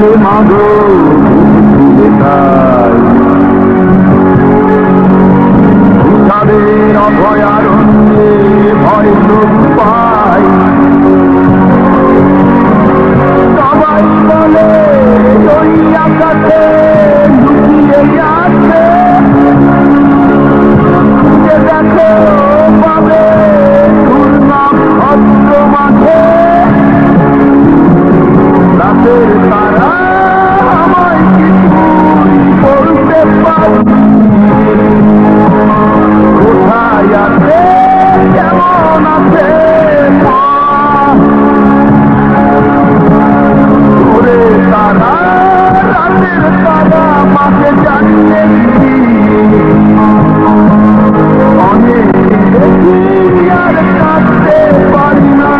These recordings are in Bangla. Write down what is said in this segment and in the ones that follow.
বলে মাগো তাদের অভয়ারণ্যে ভয় লোক পাই সবাই বলে ওই আকাশে লুকিয়ে আছে যে দেখো পাবে দুর্নাম ভদ্র মাঠে রাতের তারা আমায় কিছুই বলতে পারি কোথায় আছে কেমন আছে ওরে তারা রাতের তারা মাকে জানিয়ে অনেক দেখি আর কাঁদতে পারি না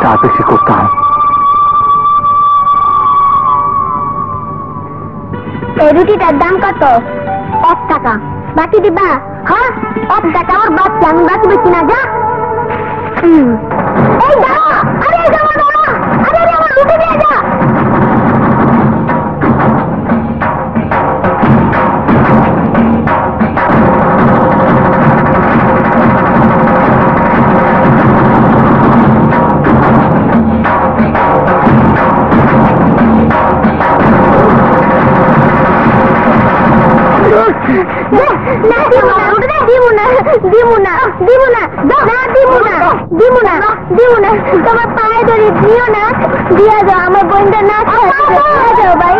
চা বেশি করতাম এই রুটিটার দাম কত? 1 টাকা। বাকি দিবা? হ্যাঁ 1 টাকা আমার বাচ্চা, আমি বাকি বেশি না যা। এই দাও, আরে দাও দাও, আরে আমার রুটি দিয়ে যা। তোমার পায়ে ধরে দিও না, দিয়া যাও আমার বোনটা না খাওয়া যাও ভাই।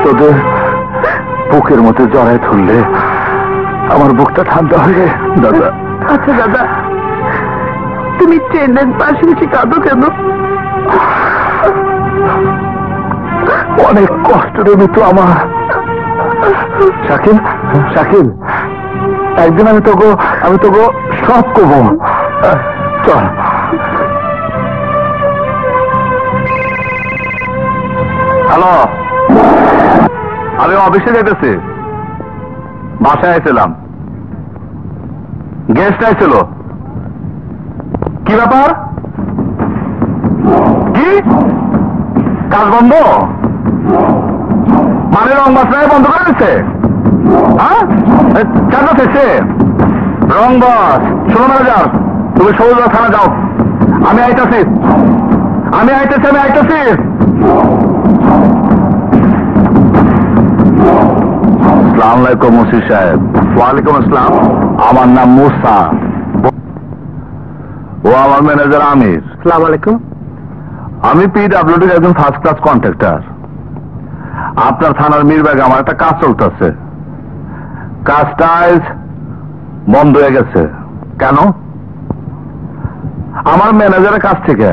তোদের বুকের মধ্যে জড়ায় ধরলে আমার বুকটা ঠান্ডা হয়ে যায় দাদা। আচ্ছা দাদা, তুমি ট্রেনের পাশে এসে কাঁদো কেন? অনেক কষ্ট দেবি তো আমার। শাকিল, শাকিল, একদিন আমি তোকে সব করবো। চল। হ্যালো, আমি অফিসে যেতেছি, বাসায় এসেছিলাম, গেস্ট আইছিল। কি ব্যাপার? কি কাজ বন্ধ? মানে রং বাসনায় বন্ধ করে দিচ্ছে? হ্যাঁ চাঁদা থেকে রং বস। শোনো ম্যানেজার, তুমি সৌদা থানা যাও, আমি আইতাছি। আসসালামু আলাইকুম মুসি সাহেব। ওয়ালাইকুম আসসালাম। আমার নাম মুসা, ও আমার ম্যানেজার আমির। আসসালামু আলাইকুম। আমি পিডব্লিউডির একজন ফার্স্ট ক্লাস কন্ট্রাক্টর। আপনার থানার মিরবাগে আমার একটা কাজ চলতেছে, কাজটা আজ বন্ধ হয়ে গেছে। কেন? আমার ম্যানেজারের কাছ থেকে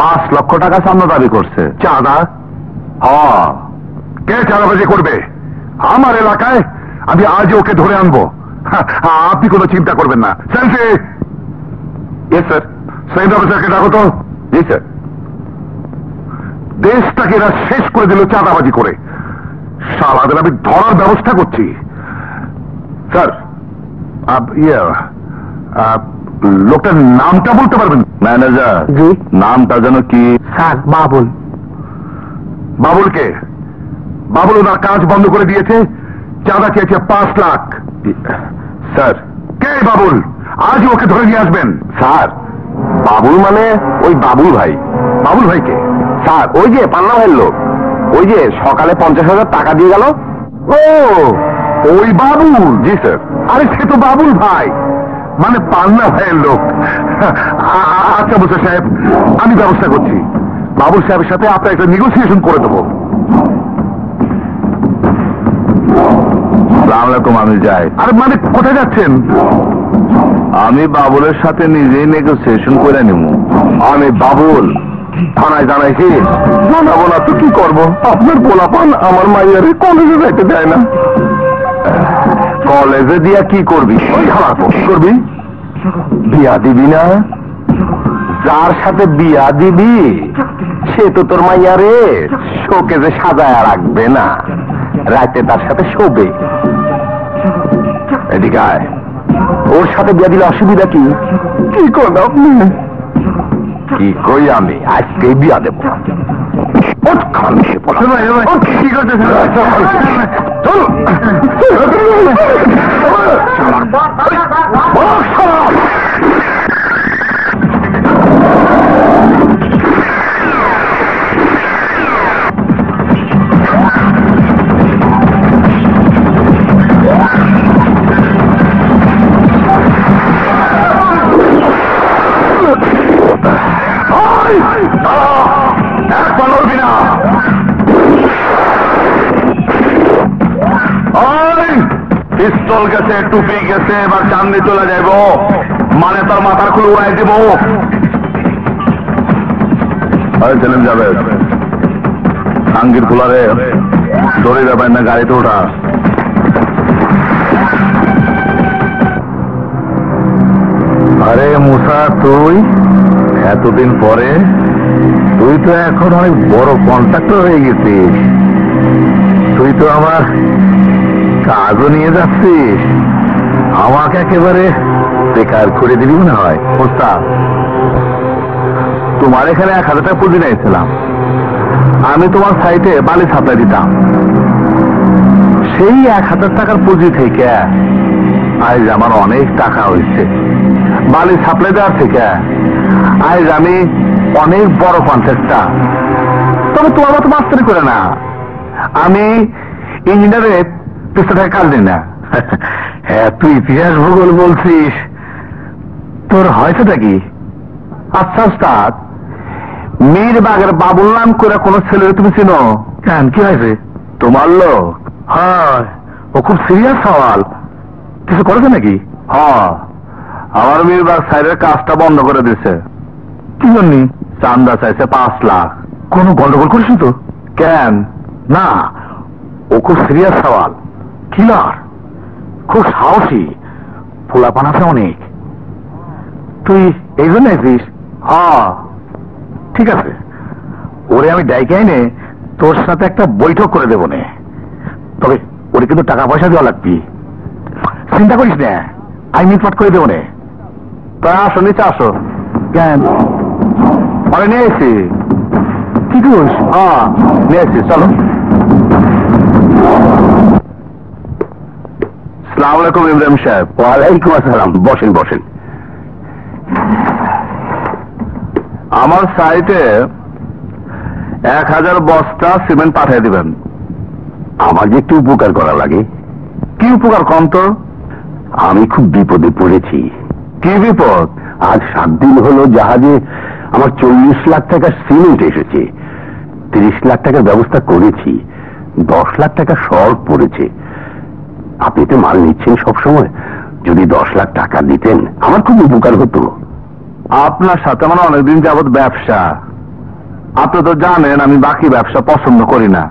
5 লক্ষ টাকা চাঁদা দাবি করছে। চাঁদা? হ্যাঁ। কে চাঁদাবাজি করবে আমার এলাকায়? আমি আজ ওকে ধরে আনবো, আপনি কোনো চিন্তা করবেন না। সেন্সি। Yes sir. সেন্ট অফিসারকে ডাকো তো। জি স্যার। দেশটাকে এরা শেষ করে দিল চাঁদাবাজি করে, সারাদিন আমি ধরার ব্যবস্থা করছি। স্যার লোকটার নামটা বলতে পারবেন? ম্যানেজার। জি। নামটা যেন কি? স্যার বাবুল। বাবুলকে? বাবুল ওনার কাজ বন্ধ করে দিয়েছে, চাঁদা চেয়েছে 5 লাখ। স্যার কে বাবুল? আজ ওকে ধরে নিয়ে আসবেন। স্যার বাবুল মানে ওই বাবুল ভাই। বাবুল ভাইকে? স্যার ওই যে পান্না ভাইয়ের লোক, ওই যে সকালে 50,000 টাকা দিয়ে গেল। ও ওই বাবুল? জি স্যার। আরে সে তো বাবুল ভাই, মানে পান্না ভাইয়ের লোক। আচ্ছা মুসা সাহেব, আমি ব্যবস্থা করছি। বাবুল সাহেবের সাথে আপনার একটা নেগোসিয়েশন করে দেবো। আসসালামু আলাইকুম। আমি যাই। আরে মানে কোথায় যাচ্ছেন? আমি বাবুলের সাথে নিজেই নেগোসিয়েশন করে নেব। আমি বাবুল থানায় জানাইছি। জানাবো না তো কি করবো? আপনার পোলাপান আমার মাইয়ারে কলেজে যাইতে দেয় না। কলেজে দিয়া কি করবি? ওই খারাপ কি করবি? বিয়া দিবি না? যার সাথে বিয়া দিবি সে তো তোর মাইয়ারে শোকেজে সাজায় রাখবে না, রাতে তার সাথে শোবে। এদিকে আয়। ওর সাথে বিয়া দিলে অসুবিধা কি? কি করেন আপনি? কি কই আমি? আজকেই বিয়া দেবো। কি করতেছেন? পিস্তল গেছে, টুপি গেছে, এবার চাঁদনি চলে যাইব, মানে তার মাথার খুলে উড়াই দিব। ছেলেন যাবে আঙ্গির কুলারে দড়ি যাবেন না, গাড়িতে ওঠা। আরে মুসা, তুই এতদিন পরে? তুই তো এখন অনেক বড় কন্ট্রাক্টর হয়ে গেছিস। তুই তো আমার কাজও নিয়ে যাচ্ছিস, আমাকে একেবারে বেকার করে দিবি মনে হয়। ওস্তাদ, তোমার এখানে 1,000 টাকা পুঁজি নিয়েছিলাম, আমি তোমার সাইটে বালি সাপ্লাই দিতাম। সেই 1,000 টাকার পুঁজি থেকে আজ আমার অনেক টাকা হয়েছে। বালি সাপ্লাই দেওয়ার থেকে আজ আমি অনেক বড় কন্ট্রাক্টর। তবে তোমার মতো মাস্টারি করে না, আমি ইঞ্জিনিয়ারের 300 টাকা কাজ দিই না। হ্যাঁ, তুই ইতিহাস ভূগোল বলছিস, তোর হয়েছেটা কি? আচ্ছা ওস্তাদ, মীরবাগের বাবুল নাম করে কোন ছেলের তুমি চিনো? কেন, কি হয়েছে? তোমার লোক? হয়, ও খুব সিরিয়াস সওয়াল। কিছু করেছে নাকি? হ্যাঁ, আমার মীরবাগ সাইডের কাজটা বন্ধ করে দিছে। কি জন্য? চান্দা চাইছে 5 লাখ। কোনো গন্ডগোল করিস তো? কেন না, ও খুব সিরিয়াস সওয়াল, কিলার, খুব সাহসী, পোলাপান আছে অনেক। তুই এই জন্য এসিস? হ্যাঁ ঠিক আছে, ওরে আমি ডাইকে এনে তোর সাথে একটা বৈঠক করে দেবো নে। তবে ওরে কিন্তু টাকা পয়সা দেওয়া লাগবি, চিন্তা করিস না, আমি মিটমাট করে দেবো নে। তা আসো, নিচে আসো। কেন? পরে নিয়ে এসি। কি করিস? হ্যাঁ নিয়ে এসি, চলো। আসসালামু আলাইকুম ইব্রাহিম সাহেব। ওয়ালাইকুম আসসালাম, বসেন বসেন। আমার সাইটে 1000 বস্তা সিমেন্ট পাঠিয়ে দিবেন। আমার যে একটু উপকার করা লাগে। কি উপকার কম তো? আমি খুব বিপদে পড়েছি। কি বিপদ? আজ 7 দিন হলো জাহাজে আমার 40 লাখ টাকার সিমেন্ট এসেছে। 30 লাখ টাকার ব্যবস্থা করেছি, 10 লাখ টাকা শর্ট পড়েছে। আপনি তো মাল নিচ্ছেন সবসময়, যদি 10 লাখ টাকা দিতেন আমার খুব উপকার হতো। আপনার সাথে আমার অনেকদিন যাবৎ ব্যবসা। আপনি তো জানেন আমি বাকি ব্যবসা পছন্দ করি না।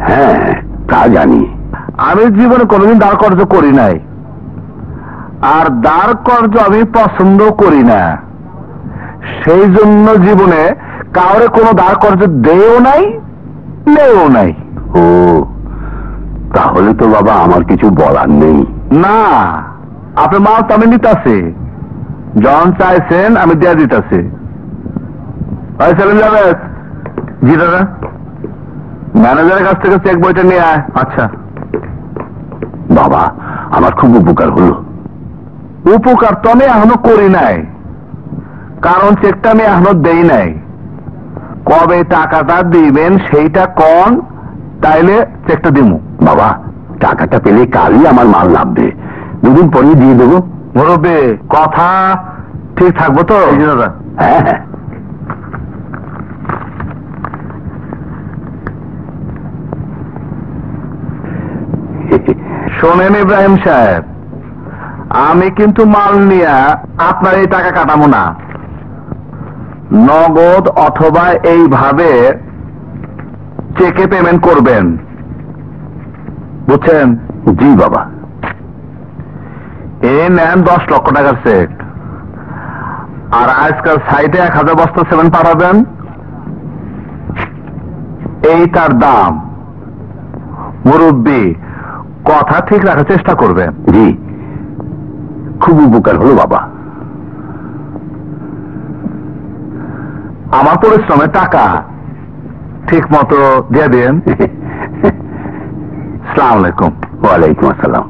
হ্যাঁ তা জানি। আমি জীবনে কোনোদিন দাঁড় কর্য করি নাই, আর দাঁড় কর্য আমি পছন্দ করি না। সেই জন্য জীবনে কাউরে কোনো দাঁড় কর্য দেও নাই, নেও নাই। ও তাহলে তো বাবা আমার কিছু বলার নেই। না, আপনার মাল তো আমি নিতেছি, জন চাইছেন আমি দিয়ে দিতেছি। চলেন যাবে। জি দাদা, ম্যানেজারের কাছ থেকে চেক বইটা নিয়ে আয়। আচ্ছা বাবা আমার খুব উপকার হলো। উপকার তো আমি এখনো করি নাই, কারণ চেকটা আমি এখনো দেই নাই। কবে টাকাটা দিবেন সেইটা কন, তাইলে চেকটা দিমু। বাবা টাকাটা পেলে কালই আমার মাল নামবে, 2 দিন পরেই দিয়ে দেবো। মুরব্বী কথা ঠিক থাকবো তো? দাদা হ্যাঁ হ্যাঁ। শোনেন ইব্রাহিম সাহেব, আমি কিন্তু মাল নিয়ে আপনার এই টাকা কাটাবো না। নগদ অথবা এইভাবে চেকে পেমেন্ট করবেন, বুঝছেন? জি বাবা। এই নেন 10 লক্ষ টাকার চেক, আর আজকাল সাইটে 1000 বস্তা সিমেন্ট পাঠাবেন। এই তার দাম। মুরব্বী কথা ঠিক রাখার চেষ্টা করবেন। জি খুব উপকার হলো বাবা। আমার পরিশ্রমের টাকা ঠিক মতো দিয়ে দেন। আসসালামু আলাইকুম। ওয়ালাইকুম আসসালাম।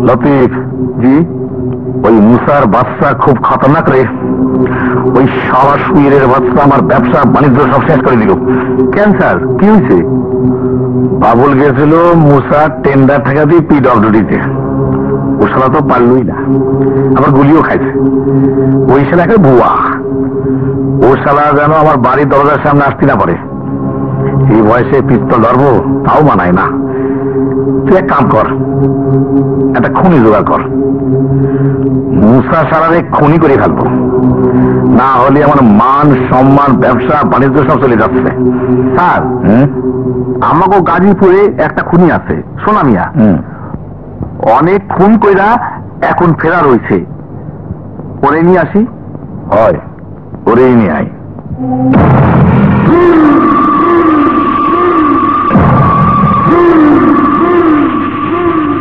লতিফ জি, ওই মুসার বাচ্চা খুব খতরনাক রে। ওই সারা সুইরের বাচ্চা আমার ব্যবসা বাণিজ্য সব শেষ করে দিল। ক্যান্সার কি হয়েছে? বাবুল গেছিল মুসার টেন্ডার টাকা দিয়ে পিডব্লিউডিতে, ও শালা তো পারলই না, আবার গুলিও খাইছে। ওই শালা একটা বুয়া, ও শালা যেন আমার বাড়ির দরজার সামনে আসতে না পারে। এই বয়সে পিস্তল ধরবো তাও মানায় না। তুই এক কাম কর, একটা খুনি জোগাড় কর, মুসা সারারে খুনি করে ফেলবো, না হলে আমার মান সম্মান ব্যবসা বাণিজ্য সব চলে যাচ্ছে। স্যার আমাকে গাজীপুরে একটা খুনি আছে, সোনা মিয়া। অনেক খুন কইরা এখন ফেরা রয়েছে, ওরে নিয়ে আসি। হয়, ওরেই নিয়ে আয়।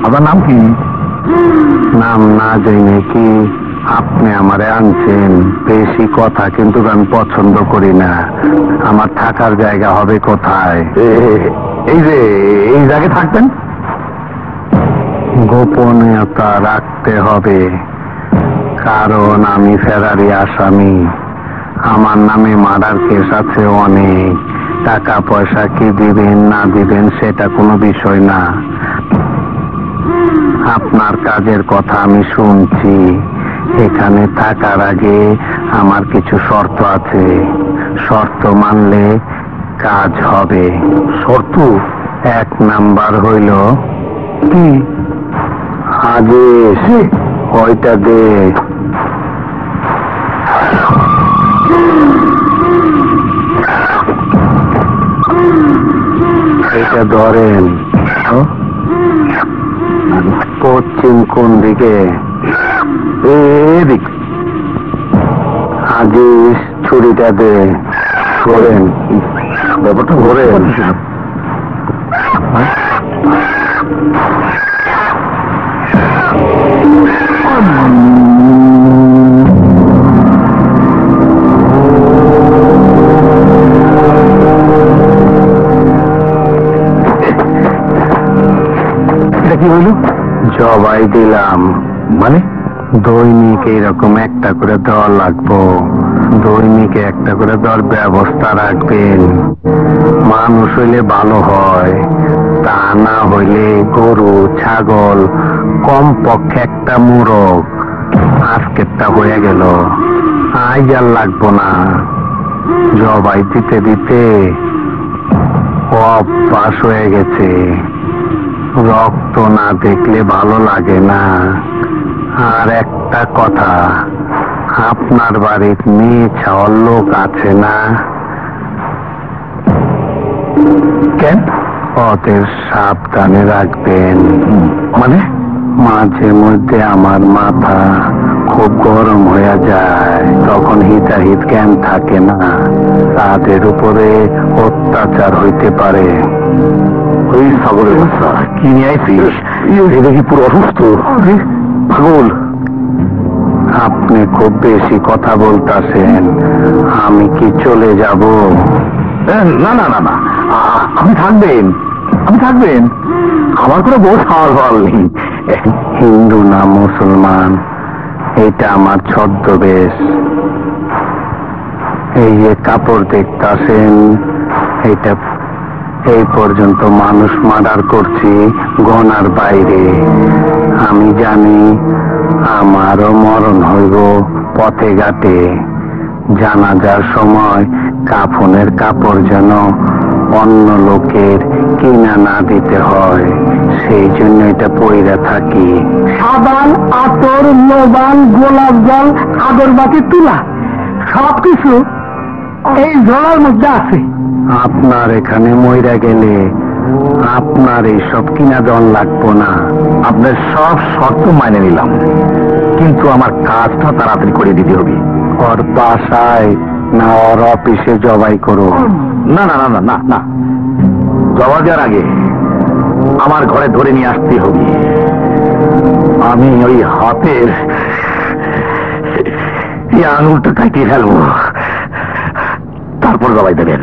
আপনার নাম কি? নাম না জেনে কি আপনি আমারে আনছেন? বেশি কথা কিন্তু আমি পছন্দ করি না। আমার থাকার জায়গা হবে কোথায়? এই যে এই জায়গায় থাকবেন। গোপনীয়তা রাখতে হবে, কারণ আমি ফেরারি আসামি। আমার নামে মার্ডার কেস আছে অনেক। টাকা পয়সা কি দিবেন না দিবেন সেটা কোনো বিষয় না। আপনার কাজের কথা আমি শুনছি, এখানে থাকার আগে আমার কিছু শর্ত আছে। শর্ত মানলে কাজ হবে। শর্ত? 1 নাম্বার হইল কি? আদেশ ওইটা দে। এটা ধরেন। পশ্চিম কোন দিকে? এদিক। আদেশ ছুরিটা দে। ধরেন ব্যাপারটা ধরেন। এটা কি হইল? জবাই দিলাম। মানে দৈনিক এরকম একটা করে দেওয়া লাগবো। দৈনিকে একটা করে দেওয়ার ব্যবস্থা রাখবেন। মানুষ হইলে ভালো হয়, তা না হইলে গরু ছাগল কমপক্ষে একটা মুরগ। আজকেরটা হয়ে গেল, আজ আর লাগবো না। জবাই দিতে দিতে অভ্যাস হয়ে গেছে। রক্ত না দেখলে ভালো লাগে না। আর একটা কথা, আপনার বাড়ির মেয়ে ছাওয়ার লোক আছে না? কেন? ওদের সাবধানে রাখবেন। মানে? মাঝে মধ্যে আমার মাথা খুব গরম হয়ে যায়, তখন হিতাহিত জ্ঞান থাকে না। তাদের উপরে অত্যাচার হইতে পারে। ওই ছাগলের বাচ্চা কি নিয়ে আইছিস? এটা কি পুরো অসুস্থ? পাগল। আপনি খুব বেশি কথা বলতেছেন। আমি কি চলে যাব? না না না না, আপনি থাকবেন। আপনি থাকবেন। আমার কোনো বউ সওয়াল নেই। হিন্দু না মুসলমান, এটা আমার ছদ্মবেশ। এই যে কাপড় দেখতেছেন, এইটা এই পর্যন্ত মানুষ মার্ডার করছি গণার বাইরে। আমি জানি আমারও মরণ হইব পথে ঘাটে। জানাজার সময় কাফনের কাপড় যেন অন্য লোকের কিনা না দিতে হয়, সেই জন্য এটা পইরা থাকি। সাবান, আতর, লবণ, গোলাপ জল, আগরবাতি, তুলা সবকিছু এই জলের মধ্যে আছে। আপনার এখানে মইরা গেলে আপনার এইসব কিনা দন লাগবো না। আপনার সব শর্ত মানে নিলাম, কিন্তু আমার কাজটা তাড়াতাড়ি করে দিতে হবে। ওর বাসায় না ওর অফিসে জবাই করো? না না না না না না, জবাই দেওয়ার আগে আমার ঘরে ধরে নিয়ে আসতে হবে। আমি ওই হাতের এই আঙুলটা কাটিয়ে ফেলবো, তারপর জবাই দেবেন।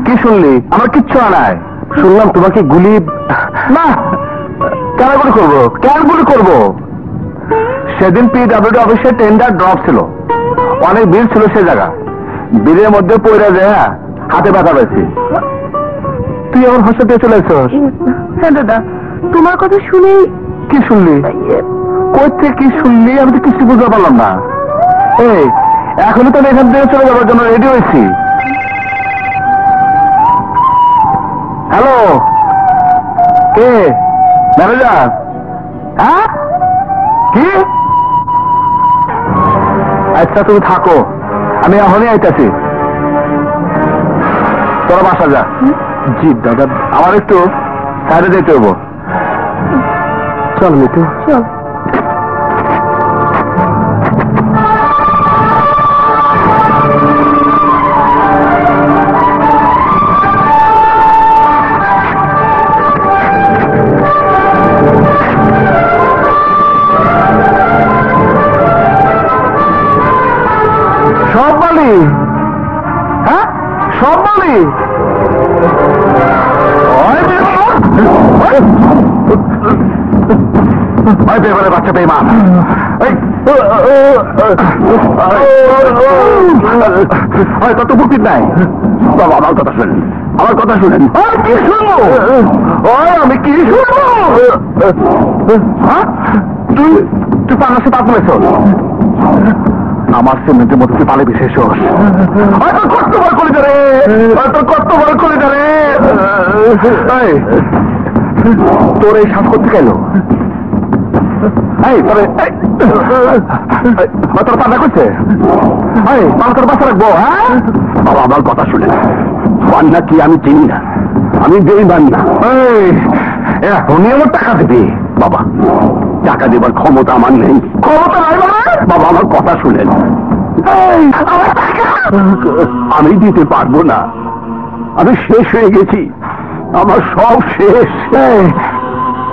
কি শুনলি? আমার কিচ্ছু আনায়। শুনলাম তোমাকে গুলি। না, কেন গুলি করবো? কেন গুলি করবো? সেদিন PWD অফিসে টেন্ডার ড্রপ ছিল, অনেক ভিড় ছিল সে জায়গা। ভিড়ের মধ্যে পড়ে যায়, হাতে ব্যথা পেয়েছি। তুই আমার হাসপাতালে চলে এসেছিস? হ্যাঁ দাদা, তোমার কথা শুনে। কি শুনলি? কই থেকে কি শুনলি? আমি তো কিছু বুঝতে পারলাম না। এই এখনই তো এখান থেকে চলে যাওয়ার জন্য রেডি হয়েছি। হ্যালো, কে? ম্যানেজার? হ্যাঁ, কি? আচ্ছা তুমি থাকো, আমি এখনই আইতাছি। তোরা বাসা যা। জি দাদা, আমার একটু সাইডে যেতে হবো। চল মিটু, চল। সব মালি? হ্যাঁ, সব মালি? বাচ্চা পেয়ে মা তত বুকির নাই। বাবা আমার কথা শুনেন, আমার কথা শুনেন। কি শুনবো? আমি কি শুনবো? তুই তুই পানার সাথে আপনি আমার সিমেন্টের মতো তুই পালে বিশেষ কষ্ট বড় করে রে তোর কষ্ট বড় করে রে তোর এই শ্বাস করতে গেল তোর পান্না করছে তোর বাসা রাখবো হ্যাঁ বাবা আমার কথা শুনে পান্না কি আমি চিনি না, আমি বেইমান না। উনি আমার টাকা দিবি বাবা টাকা দেবার ক্ষমতা আমার নেই। ক্ষমতা নাই বাবা আমার কথা শুনেন, আমি দিতে পারবো না, আমি শেষ হয়ে গেছি, আমার সব শেষ।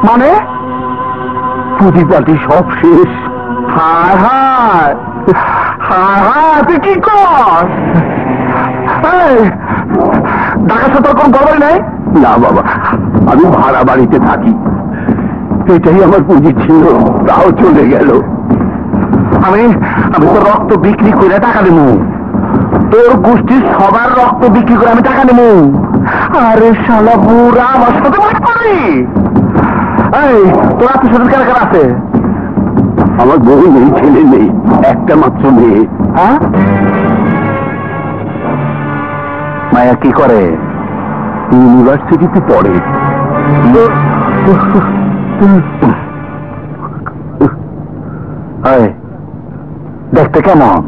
মানে পুঁজিপাতি সব শেষ। হায় হায় হায় হায় তুই কি কর? ঢাকা সাথে কোন খবরই নাই? না বাবা, আমি ভাড়া বাড়িতে থাকি, এটাই আমার পুঁজি ছিল, তাও চলে গেল। আমি তো রক্ত বিক্রি করে টাকা দেবো, তোর গোষ্ঠীর সবার রক্ত বিক্রি করে আমি টাকা নেবো। আরে শালা বুড়া আমার সাথে মাঠ করি। এই তোর আত্মীয় স্বজন কারা কারা আছে? আমার বউ নেই, ছেলে নেই, একটা মাত্র মেয়ে। হ্যাঁ, মায়া কি করে? ইউনিভার্সিটিতে পড়ে। দেখতে কেমন?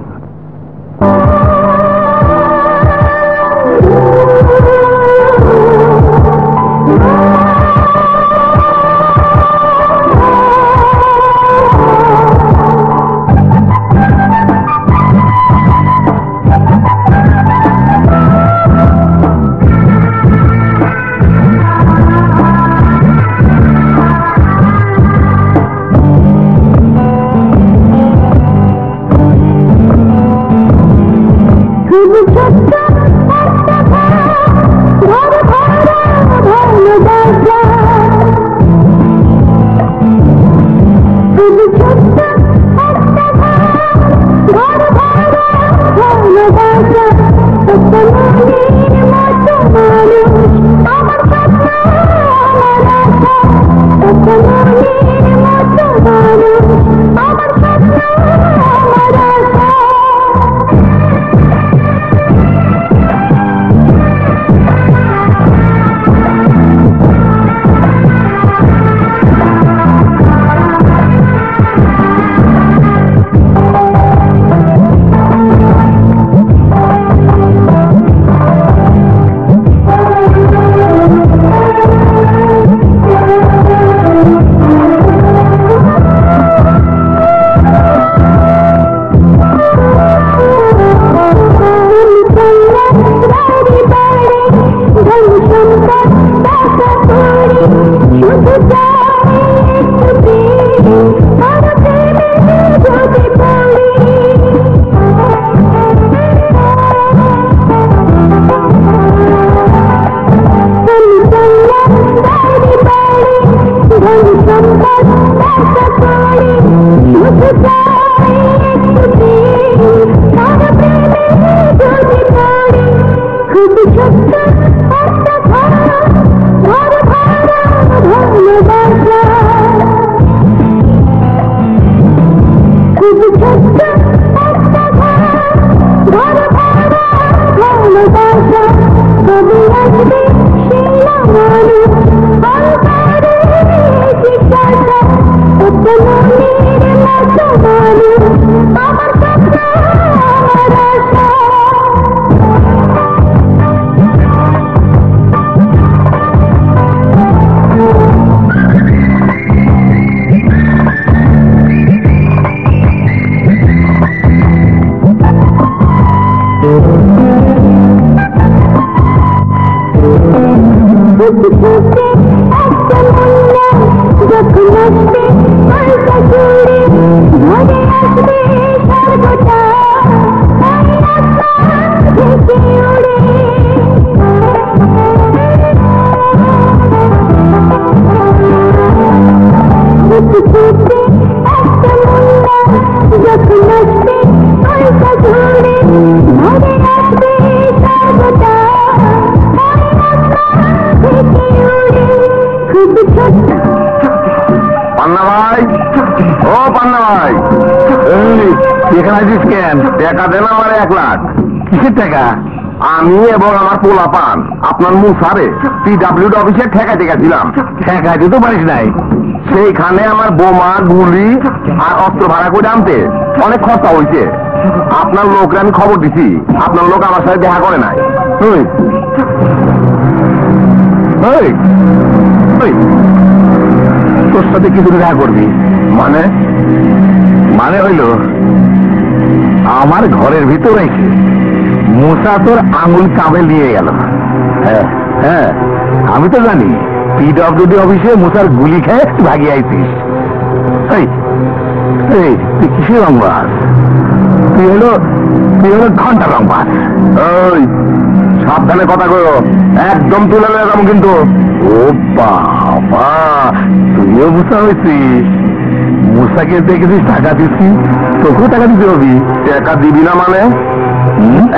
Thank you. এখানে আসিস কেন? টাকা দেন আমার 1 লাখ। কিসের টাকা? আমি এবং আমার পোলা পান আপনার মুসারে PWD অফিসে ঠেকাইতে গেছিলাম। ঠেকাইতে তো পারিস নাই। সেইখানে আমার বোমা, গুলি আর অস্ত্র ভাড়া করে আনতে অনেক খরচা হয়েছে। আপনার লোকরা আমি খবর দিছি, আপনার লোক আমার সাথে দেখা করে নাই। ওই ওই ওই তোর সাথে কি করে দেখা করবি? মানে মানে হইল আমার ঘরের ভিতর রেখে মুসা তোর আঙুল কামে নিয়ে গেল। হ্যাঁ হ্যাঁ, আমি তো জানি PWD অফিসে মুসার গুলি খেয়ে ভাগিয়ে আইছিস। এই এই তুই কিসের রংবাজ? তুই হলো ঘন্টা রংবাজ। ওই সাবধানে কথা কয়ো, একদম তুলে যাবো কিন্তু। ও বাবা, তুইও মুসা হয়েছিস? মুসাকে দেখেছিস টাকা দিচ্ছি, তোকেও টাকা দিতে হবি। টাকা দিবি না মানে?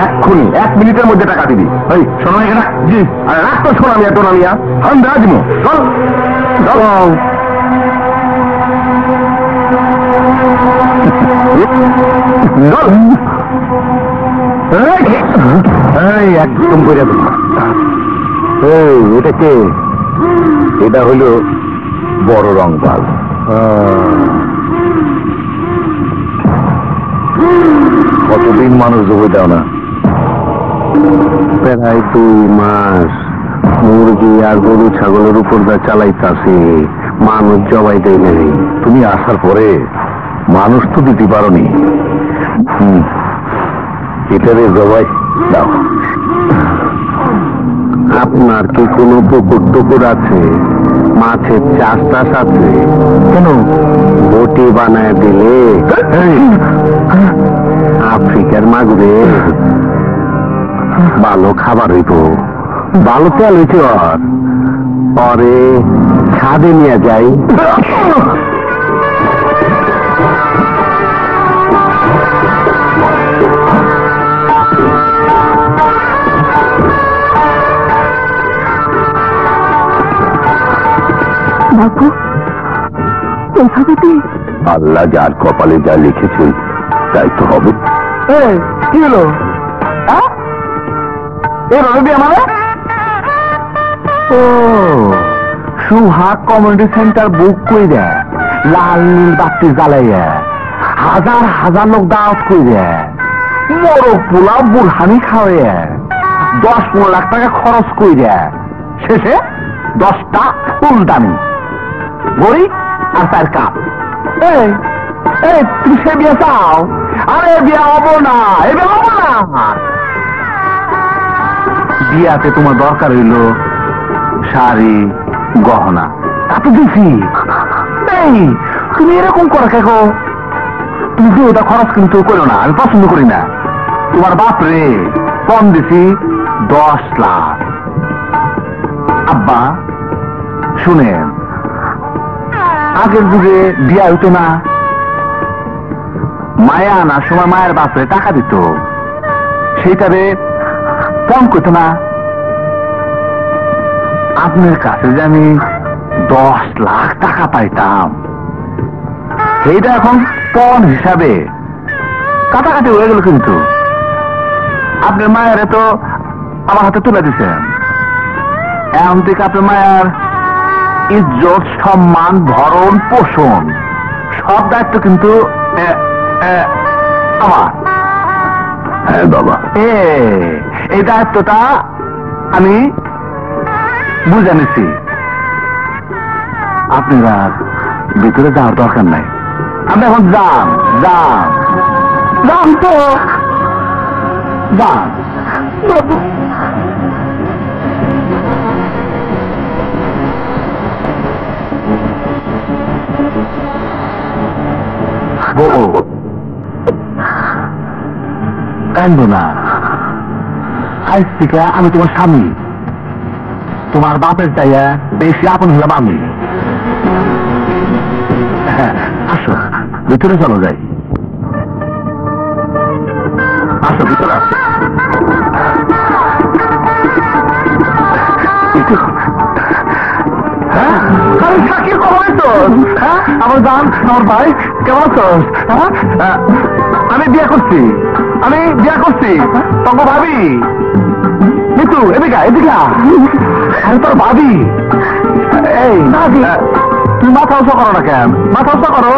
এক্ষুনি 1 মিনিটের মধ্যে টাকা দিবি। ওই শোনো এখানে, জি আরে রাখ তো সোনামিয়া টোনামিয়া, আমি দেওয়া দিব। চল চল একদম করে দেব। এটা কে? এটা হইল বড় রংবাজ। কতদিন মানুষ জমি দাও না? প্রায় 2 মাস মুরগি আর গরু ছাগলের উপর যা চালাইতাছে, মানুষ জবাই দেয় নাই। তুমি আসার পরে মানুষ তো দিতে পারোনি। এটারে জবাই দাও। আপনার কি কোনো পুকুর টুকুর আছে? মাছের চাষ টাস আছে? কেন? বটি বানায় দিলে আফ্রিকার মাগুরে ভালো খাবার হইব, ভালো তেল হইতে। পরে ছাদে নিয়ে যাই। বাবু, আল্লাহ যার কপালে যা লিখেছেন তাই তো হবে। কি হলো? ও সুহাগ কমিউনিটি সেন্টার বুক করে দেয়, লাল নীল বাতি জ্বালাইয়া হাজার হাজার লোক দাওয়াত করে দেয়, মোরগ পোলাও বুড়হানি খাওয়াইয়া 10-15 লাখ টাকা খরচ করে দেয়। শেষে 10টা ফুলদানি ঘড়ি আর 4 কাপ। তুমি সে বিয়ে চাও? আরে বিয়ে হবো না, এ বিয়ে হবো না। বিয়াতে তোমার দরকার হইল শাড়ি গহনা, তা তো দিছি। এই তুমি এরকম করো কেন? তুমি যে ওটা খরচ কিন্তু করো না, আমি পছন্দ করি না। তোমার বাপ রে কম দিছি 10 লাখ। আব্বা শুনেন, আগের যুগে বিয়া হইতো না, মায়া আনার সময় মায়ের বাপরে টাকা দিত, সেইটারে পণ করতো না। আপনার কাছে যে আমি 10 লাখ টাকা পাইতাম, সেইটা এখন পণ হিসাবে কাটাকাটি হয়ে গেল। কিন্তু আপনার মায়ের তো আমার হাতে তুলে দিচ্ছেন। এখন থেকে আপনার মায়ের ইজ্জত, সম্মান, ভরণ পোষণ সব দায়িত্ব কিন্তু আমার। হ্যাঁ বাবা, এই দায়িত্বটা আমি বুঝে নিচ্ছি। আপনারা ভিতরে যাওয়ার দরকার নাই, আপনি এখন যান যান যান তো যান। কান্দো না, আজ থেকে আমি তোমার স্বামী, তোমার বাপের চাইয়া বেশি আপন হলাম আমি। আসো ভিতরে চলো যাই। আসো ভিতরে আসো। হ্যাঁ, আমি সাকির খবর তো। হ্যাঁ, আমার গান, আমার ভাই কেমন আছো? আমি বিয়ে করছি, তখন ভাবি মিতু এদিকে এদিকে আরে তোর ভাবি। এই তুমি মাথা উঁচা করো না কেন? মাথা উঁচা করো।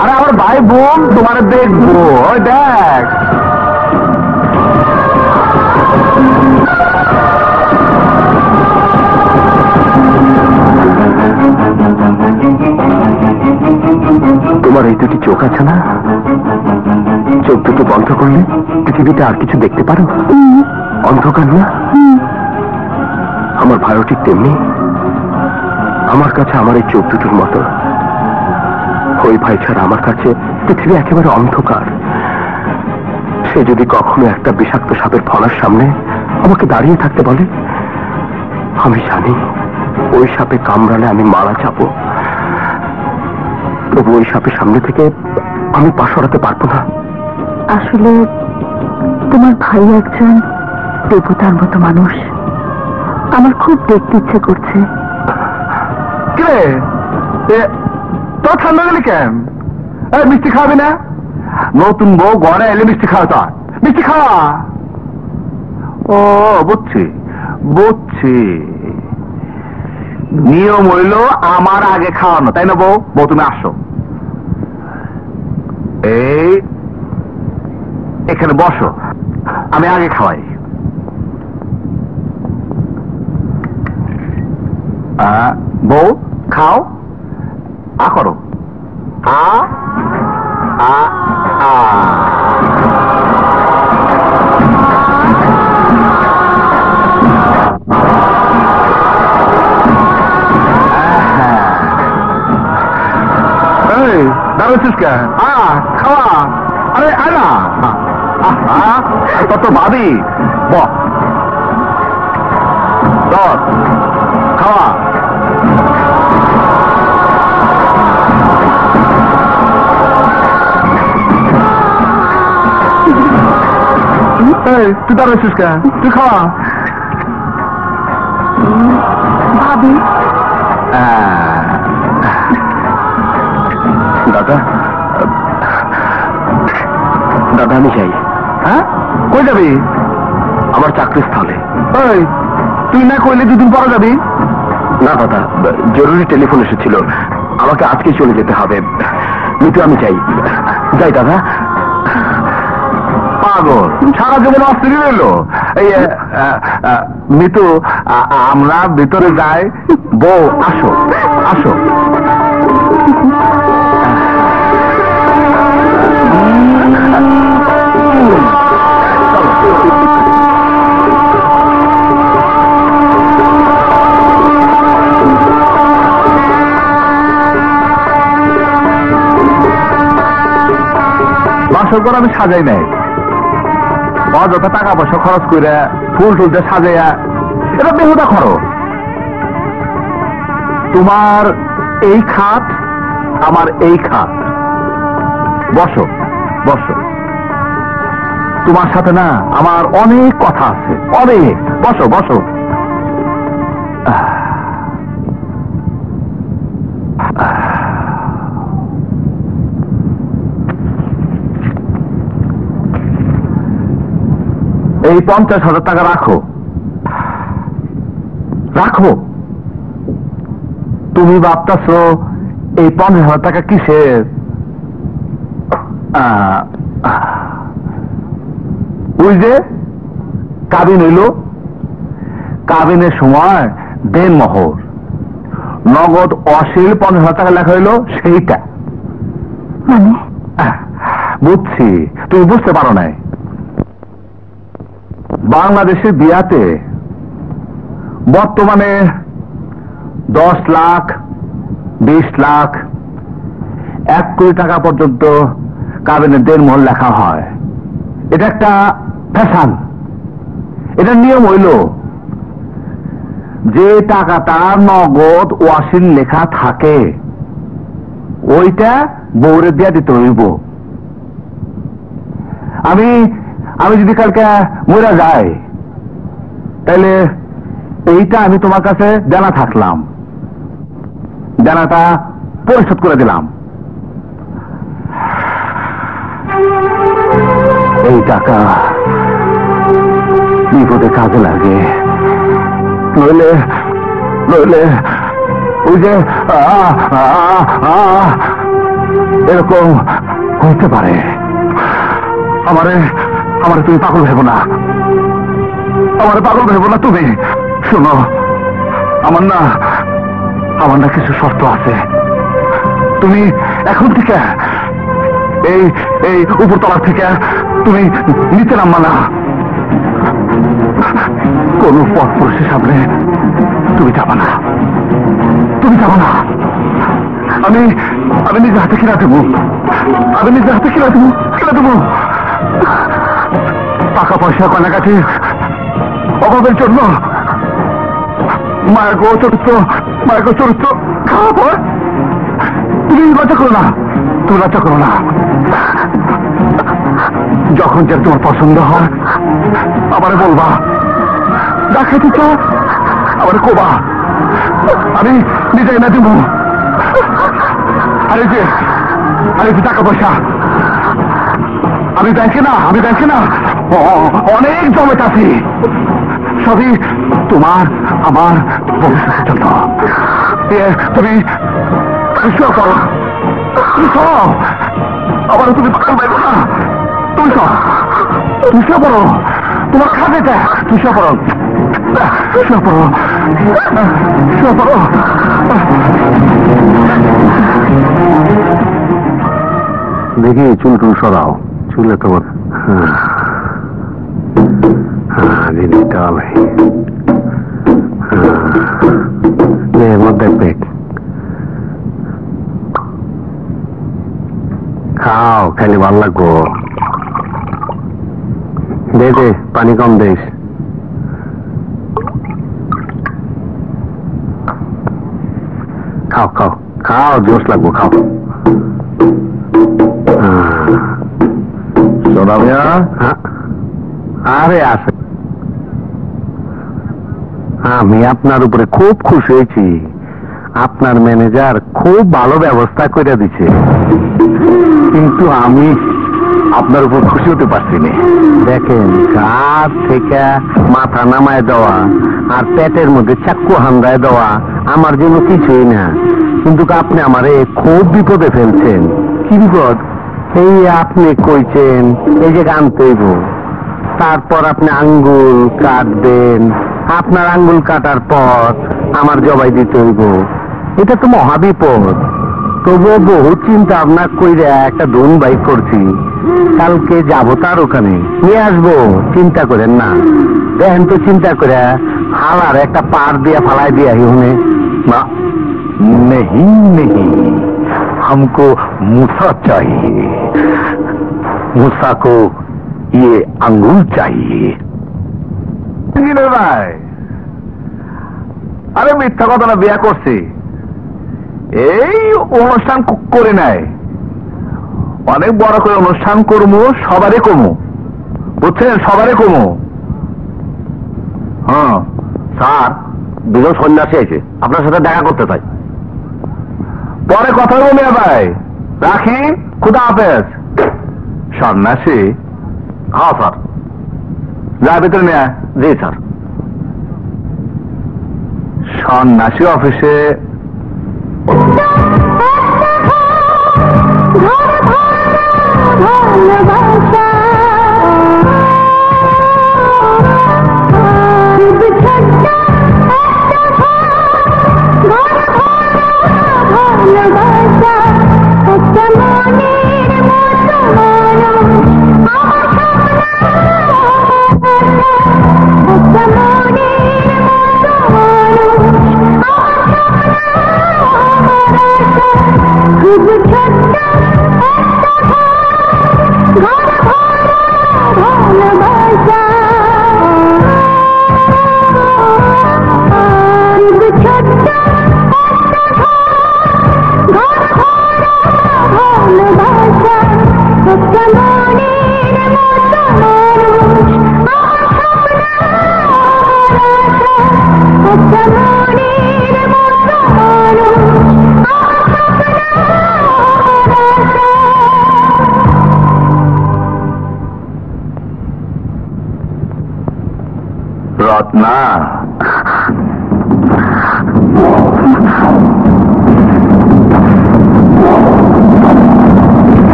আরে আমার ভাই বোন তোমার দেখবো, ওই দেখ। তোমার এই দুটি চোখ আছে না, চোখ দুটো বন্ধ করলে পৃথিবীতে আর কিছু দেখতে পারো? অন্ধকার না? আমার ভাইও ঠিক তেমনি। আমার কাছে আমার এই চোখ দুটোর মতো। ওই ভাই ছাড়া আমার কাছে পৃথিবী একেবারে অন্ধকার। সে যদি কখনো একটা বিষাক্ত সাপের ফলার সামনে আমাকে দাঁড়িয়ে থাকতে বলে, আমি জানি ওই সাপে কামড়ালে আমি মারা যাব। তবু ওই সাপের সামনে থেকে আমি পা সরাতে পারবো না। আসলে তোমার ভাই একজন দেবতার মতো মানুষ। আমার খুব দেখতে ইচ্ছে করছে। কে তোর ঠান্ডা গেলি কেন? মিষ্টি খাওয়াবি না? নতুন বউ ঘরে এলে মিষ্টি খাওয়া, তোর মিষ্টি খাওয়া। ও বুঝছি বুঝছি, নিয়ম হইল আমার আগে খাওয়ানো, তাই না? বউ বউ তুমি আসো, এই এখানে বসো, আমি আগে খাওয়াই। বউ খাও, আ করো, আ আ আ। দাঁড়াচ্ছিস কে? খাওয়া। আরে আয় না, তো ভাবি বস খাওয়া। তুই দাঁড়াচ্ছিস কে? তুই খাওয়া। ভাবি দাদা, দাদা আমি যাই। হ্যাঁ, কই যাবি? আমার চাকরির স্থলে। তুই না কইলে দুদিন পরে যাবি? না দাদা, জরুরি টেলিফোন এসেছিল, আমাকে আজকে চলে যেতে হবে। মিতু আমি যাই। যাই দাদা। পাগল, সারা জীবন অস্থির রইল। এই মিতু, আমরা ভিতরে যাই। বউ আসো আসো। বাসর ঘর আমি সাজাই নাই, অযথা টাকা পয়সা খরচ করে ফুল টুল দিয়ে সাজাইয়া এটা বেহুদা খরচ। তোমার এই খাট, আমার এই খাট। বসো বসো, তোমার সাথে না আমার অনেক কথা আছে, অনেক। বসো বসো। এই 50,000 টাকা রাখো, রাখো। তুমি ভাবতেছ এই 50,000 টাকা কিসের? ওই যে কাবিন হইল, কাবিনের সময় দেনমোহর নগদ অশীল 50,000 টাকা লেখা হইল, সেইটা। মানে বুঝছি, তুমি বুঝতে পারো নাই। বাংলাদেশের বিয়াতে বর্তমানে 10 লাখ, 20 লাখ, 1 কোটি টাকা পর্যন্ত কাবিনের দেনমোহর লেখা হয়। এটা একটা ফ্যাশন। এটা নিয়ম হইল যে টাকাটা নগদ ওয়াসিল লেখা থাকে ওইটা বউরে দিয়া দিতে হইব। আমি যদি কালকে মরে যাই, তাহলে এইটা আমি তোমার কাছে জানা থাকলাম, জানাটা পরিশোধ করে দিলাম। এই টাকা বিপদে কাজে লাগে, নইলে নইলে ওই যে এরকম হইতে পারে। আমারে আমারে তুমি পাগল ভেবো না, আমারে পাগল ভেবো না তুমি। শোনো, আমার না কিছু শর্ত আছে। তুমি এখন থেকে এই উপরতলা থেকে তুমি নিচে নামবা না। কোন পথ পুরুষের সামনে তুমি যাবা না, তুমি যাবা না। আমি নিজে হাতে কিনা দেবো, আমি নিজে হাতে কিনা দেবো। টাকা পয়সা কানাকাটি অভাবের জন্য মায়ের চরিত্র খারাপ হয়। তুমি লজ্জা করো না, তুমি লজ্জা করো না। যখন যে তোমার পছন্দ হয় আমারে বলবা, দেখাতে চাও আমারে কোবা, আমি নিজে এনে দেবো। আরে যে টাকা পয়সা আমি ব্যাংকে না অনেক জমে আছি, সবই তোমার আমার ভবিষ্যতের জন্য। তুমি শুয়ে পড়ো, আবার তুমি পাগল পাইব না। তুমি শুয়ে পড়ো, তোমার খাবে তুমি শুয়ে পড়ো, দেখি চুল টুল সরাও, চুলে তোমার জিনিসটা মধ্যে পেট খাও, খাইলে ভাল লাগবো। দে পানি কম দিস। খাও জোশ লাগবো, খাও। আরে আছে, আমি আপনার উপরে খুব খুশি হয়েছি। আপনার ম্যানেজার খুব ভালো ব্যবস্থা করে দিছে, কিন্তু আমি আপনার উপর খুশি হতে পারছি না। দেখেন, গাছ থেকে মাথা নামায় দেওয়া আর পেটের মধ্যে চাক্কু হামদায় দেওয়া আমার জন্য কিছুই না, কিন্তু আপনি আমারে খুব বিপদে ফেলছেন। কি বিপদ? এই আপনি কইছেন এই যে গান তৈব, তারপর আপনি আঙ্গুল কাটবেন, আপনার আঙ্গুল কাটার পর আমার জবাই দিতে হইব। এটা তো মহাবিপদ। তবুও বহু চিন্তা ভাবনা কইরা একটা ধুন বাইক করছি, কালকে যাবো তার ওখানে নিয়ে আসবো। চিন্তা করেন না, দেখেন তো চিন্তা করে হালার একটা পার দিয়া ফালাই দিয়া হুনে না। नहीं हमको मूसा चाहिए, मूसा को ये अंगूर चाहिए। ভাই, আরে মিথ্যা কথা না, বিয়া করছি, এই অনুষ্ঠান করে নাই, অনেক বড় করে অনুষ্ঠান করবো, সবারই কমু, বুঝছেন, সবারই কমু। হ্যাঁ স্যার, দুজন সন্ন্যাসী আছে, আপনার সাথে দেখা করতে চাই। পরে কথা বলি ভাই, রাখি, খুদা হাফেজ। সন্ন্যাসী? হ্যাঁ স্যার। যা ভিতরে নিয়ে। জি স্যার। সন্ন্যাসী অফিসে খুব ছোট্ট একটা ঘর রত্না,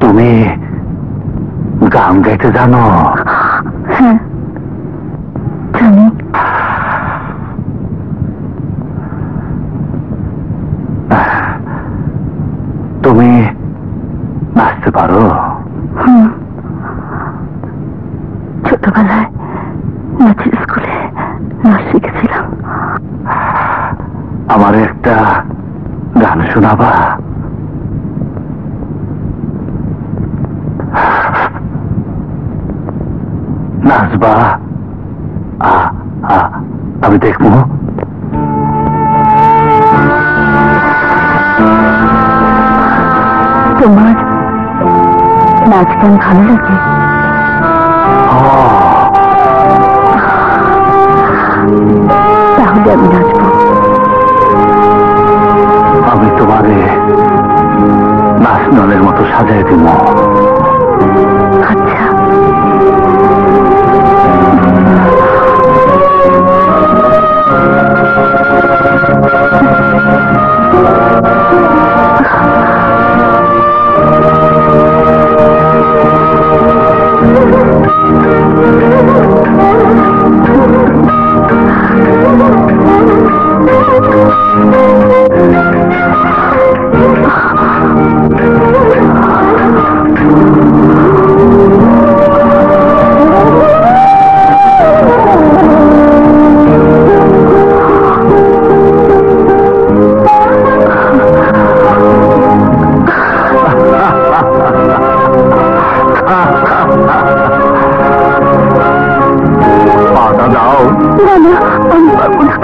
তুমি গান গাইতে জানো? হ্যাঁ জানি। তুমি নাচতে পারো? ছোটবেলায় নাচের স্কুলে নাচ শিখেছিলাম। আমার একটা গান শোনাবা? নাচবা? আমি দেখবো। তোমার নাচ গান ভালো লাগে? তাহলে আমি নাচবো। আমি তোমারে নাচনলের মতো সাজাই দিব। আচ্ছা।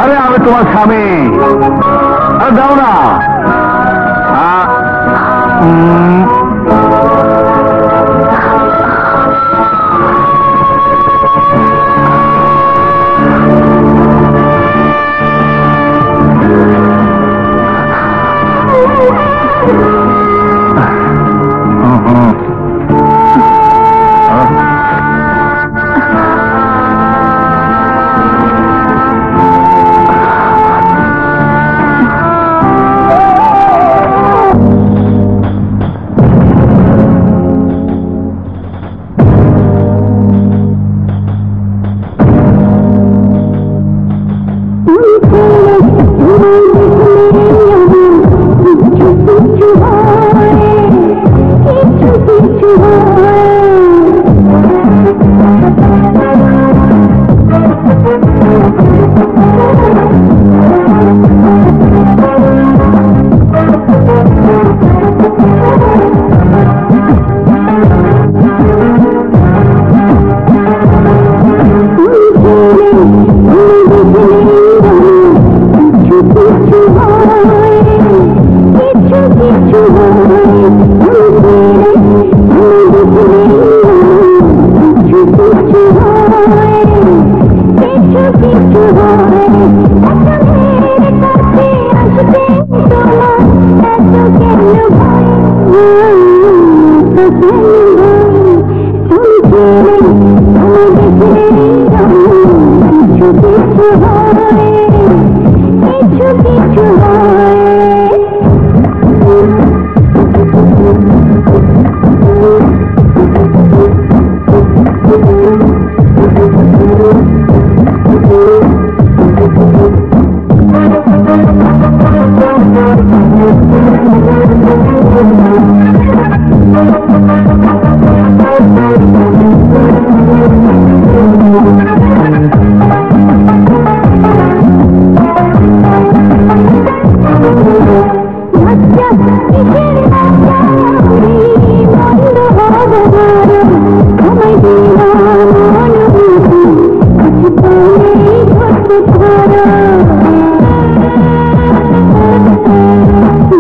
আরে আমি তোমার স্বামী, আর দাও না।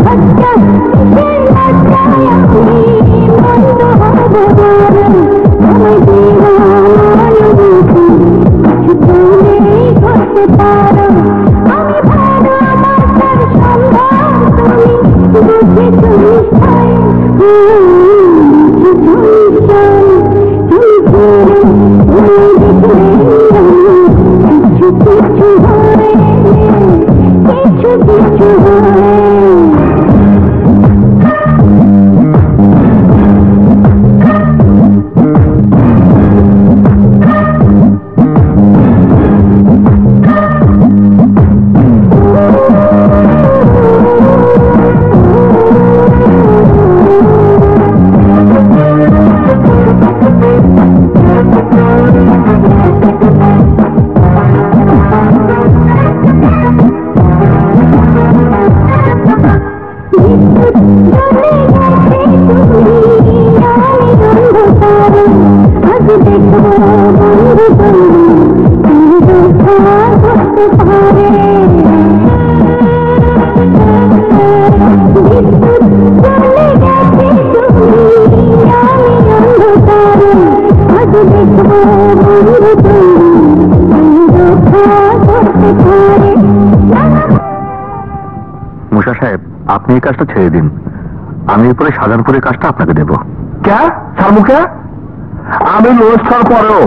Let's go. মুশা সাহেব, আপনি এই কাজটা ছেড়ে দিন, আমি এরপরে শাহজাহানপুরের কাজটা আপনাকে দেব। ক্যা ছাড়মু? কে আমি লোস হওয়ার পরেও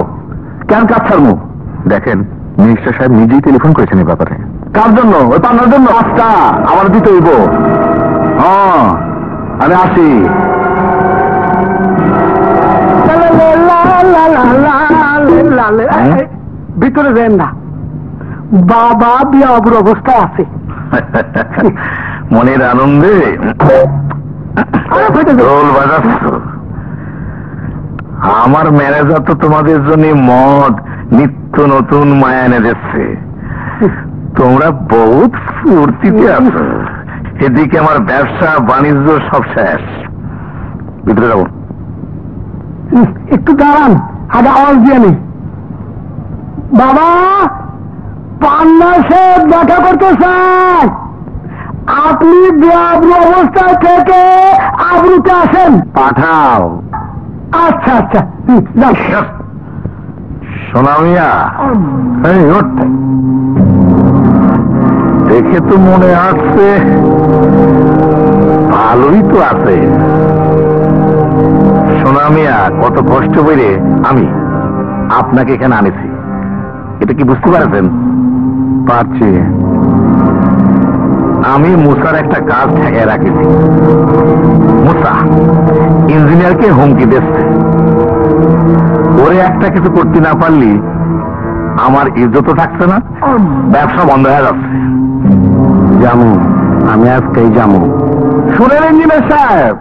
কেন কাজ ছাড়মু? দেখেন, মিনিস্টার সাহেব নিজেই টেলিফোন করেছেন এই ব্যাপারে। কার জন্য? ওই পান্নার জন্য? কাজটা আমার দিতে হইব। হ্যাঁ, আমি আসি। ভিতরে যান না, বাবা বিয়াবুর অবস্থায় আছে। মনের আনন্দে ঢোল বাজাচ্ছ। আমার ম্যানেজার তো তোমাদের জন্য মদ নিত্য নতুন মায়া এনে দিচ্ছে, তোমরা বহুত ফুর্তিতে আছো। এদিকে আমার ব্যবসা বাণিজ্য সব শেষ। ভিতরে যাবো। একটু দাঁড়ান, আগে আওয়াজ দিয়ে নেই। বাবা, পান্না সাহেব দেখা করতে চান। আপনি বেআব্রু অবস্থায় থেকে আবরুতে আসেন। পাঠাও। আচ্ছা আচ্ছা, যান। সোনা মিয়া, এই ওঠ। দেখে তো মনে আসছে ভালোই তো আছে। সোনা মিয়া, কত কষ্ট করে আমি আপনাকে এখানে আনেছি, এটা কি বুঝতে পারছেন? পারছি। আমি মুসার একটা কাজ ঠেকায় রাখেছি। মুসা ইঞ্জিনিয়ারকে হুমকি দিচ্ছে, ওরে একটা কিছু করতে না পারলি আমার ইজ্জতও থাকছে না, ব্যবসা বন্ধ হয়ে যাচ্ছে। জামু, আমি আজকেই জামু। শুনেন ইঞ্জিনিয়ার সাহেব,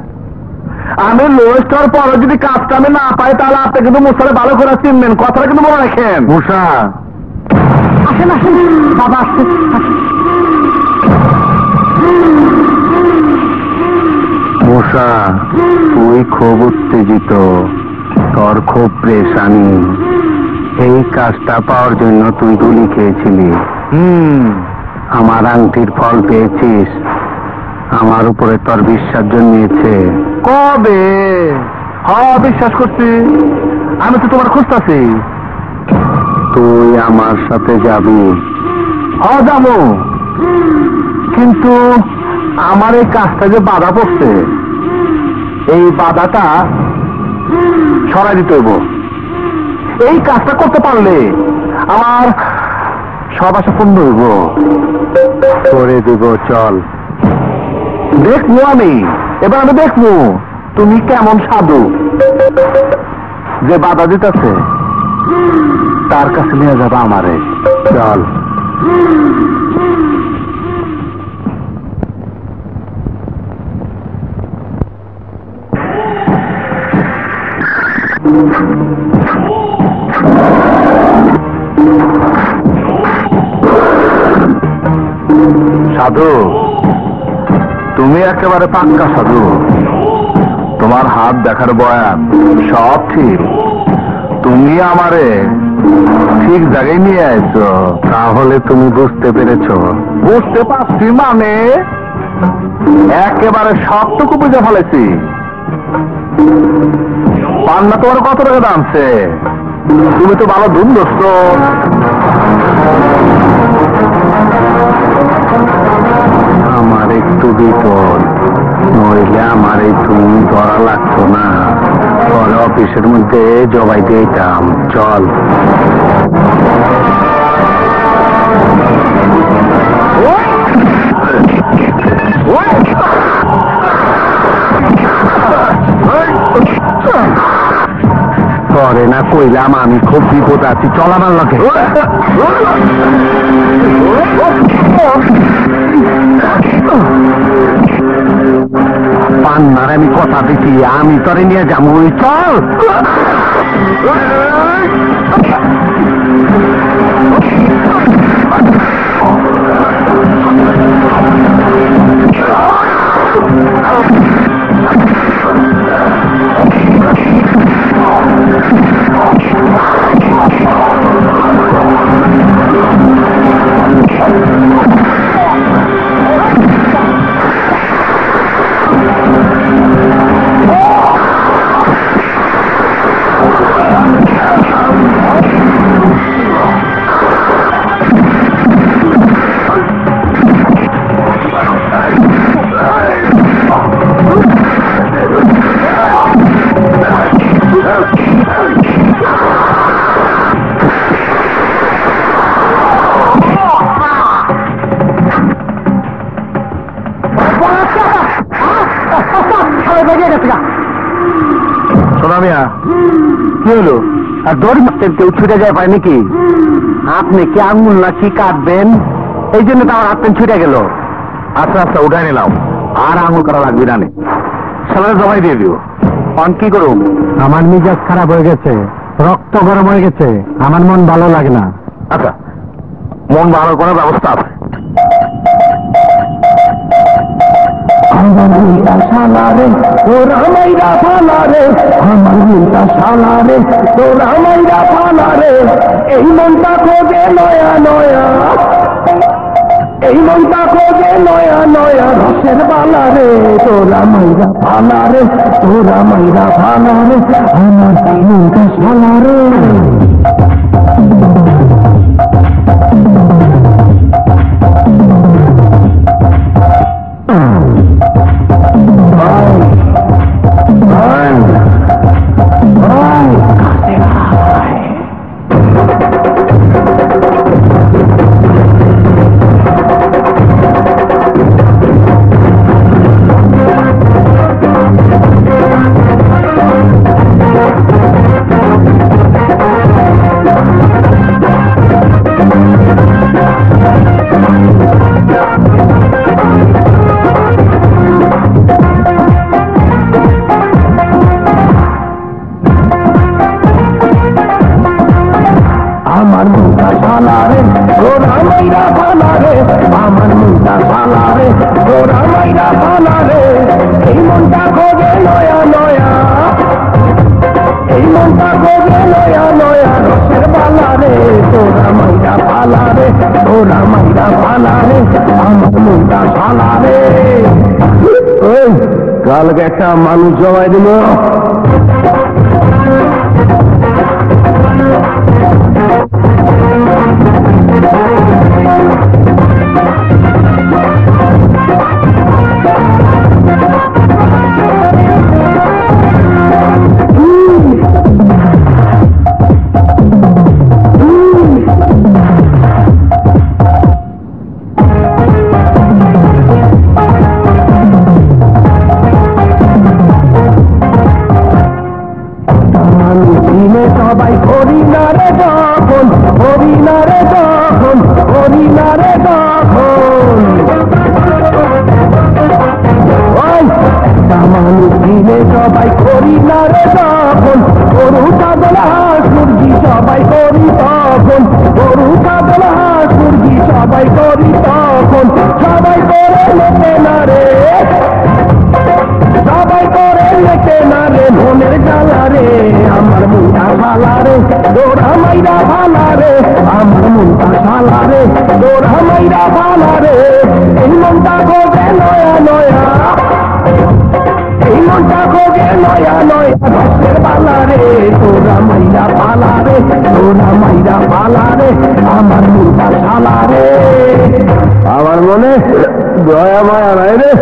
আমি লোয়েস্টার পরে যদি কাজটা আমি না পাই তাহলে আপনি কিন্তু মুসারে ভালো করে চিনবেন, কথাটা কিন্তু মনে রাখেন। মুসা, আসেন আসেন, বাবা আসছে। মুসা, তুই খুব উত্তেজিত, তোর খুব প্রেশানি। এই কাজটা পাওয়ার জন্য তুই গুলি খেয়েছিলি। আমার আংটির ফল পেয়েছিস, আমার উপরে তোর বিশ্বাস জন্মিয়েছে। কবে? হ্যাঁ, বিশ্বাস করছি, আমি তো তোমার খুঁজতেছি। তুই আমার সাথে যাবি? হ্যাঁ, যাবো, কিন্তু আমার এই কাজটা যে বাধা পড়ছে, এই বাধাটা সরাই দিতে হইব। এই কাজটা করতে পারলে আমার সব আশা পূর্ণ হইব। করে দিব, চল। দেখবো আমি, এবার আমি দেখবো তুমি কেমন সাধু, যে বাধা দিতেছে তার কাছে নিয়ে যাবা আমারে। চল। সাধু, তুমি একেবারে পাক্কা সাধু, তোমার হাত দেখার বয়ান সব ঠিক, তুমি আমারে ঠিক জায়গায় নিয়ে আইছো। তাহলে তুমি বুঝতে পেরেছো? বুঝতে পারছি মানে একেবারে সবটুকু বুঝে ফেলেছি। পান্না তোমার কত টাকা দামছে? তুমি তো ভালো ধুম দোস্ত। আমার একটু বিপদ, নইলে আমার এই তুমি ধরা লাগতো না। পরে অফিসের মধ্যে জবাই দিতাম। চল। করে না কইলাম আমি খুব বিপদ আছি, চল আমার লগে। পান্নার আমি কথা দিচ্ছি, আমি তোরে নিয়ে যাবো। চল। সোনামিয়া, কি হলো? আর দৌড় মারতেন, কেউ ছুটে যায় পায় নাকি? আপনি কি আঙুল নাকি কাটবেন? এই জন্য তো আমার হাত পেন ছুটে গেল। আচ্ছা আচ্ছা, উঠাই নিলাম, আর আঙুল করা লাগবে না। সালারে জমাই দিয়ে দিও। অন কি করুন? আমার মিজাজ খারাপ হয়ে গেছে, রক্ত গরম হয়ে গেছে, আমার মন ভালো লাগে না। আচ্ছা, মন ভালো করার ব্যবস্থা আছে। আমার মিলটা শালারে তোরা মাইরা ফালারে, আমার মিলটা শালারে তোরা মাইরা ফালারে, এই মনটা খোঁজে নয়া নয়া, এই মনটা খোঁজে নয়া নয়া রসের বালারে, তোরা মাইরা ফালারে তোরা মাইরা ফালারে, আমার মিলটা শালারে। আমার মুন্ডা শালারে তোরা মাইরা ফালারে, আমার মুন্ডা শালারে তোরা মাইরা ফালারে, এই মনটা খোঁজে নয়া নয়া, এই মনটা খোঁজে নয়া নয়া রসের বালারে, তোরা মাইরা ফালারে তোরা মাইরা ফালারে, আমার মুন্ডা শালারে। কালকে একটা মানুষ জমাই দিল। সবাই করি না রে যখন, করি না রে যখন, করি না রে যখন, মানুষ দিনে সবাই করি না রে তখন, গরু কাদল হাঁস মুরগি সবাই করি তখন, গরু কাদল হাঁস মুরগি সবাই করি তখন, সবাই করে লেটে না রে, সবাই করে লেটে না রে মনের জ্বালা রে, আমার মুন্ডা শালারে তোরা মাইরা ফালারে, আমার মুন্ডা শালারে তোরা মাইরা ফালারে, এই মনটা খোঁজে নয়া নয়া, এই মনটা খোঁজে নয়া নয়া গাছের পালা রে তোরা মাইরা পালা রে তোরা মাইরা পালা রে আমার মুন্ডা শালা রে আমার মনে দয়া মায়া নাই রে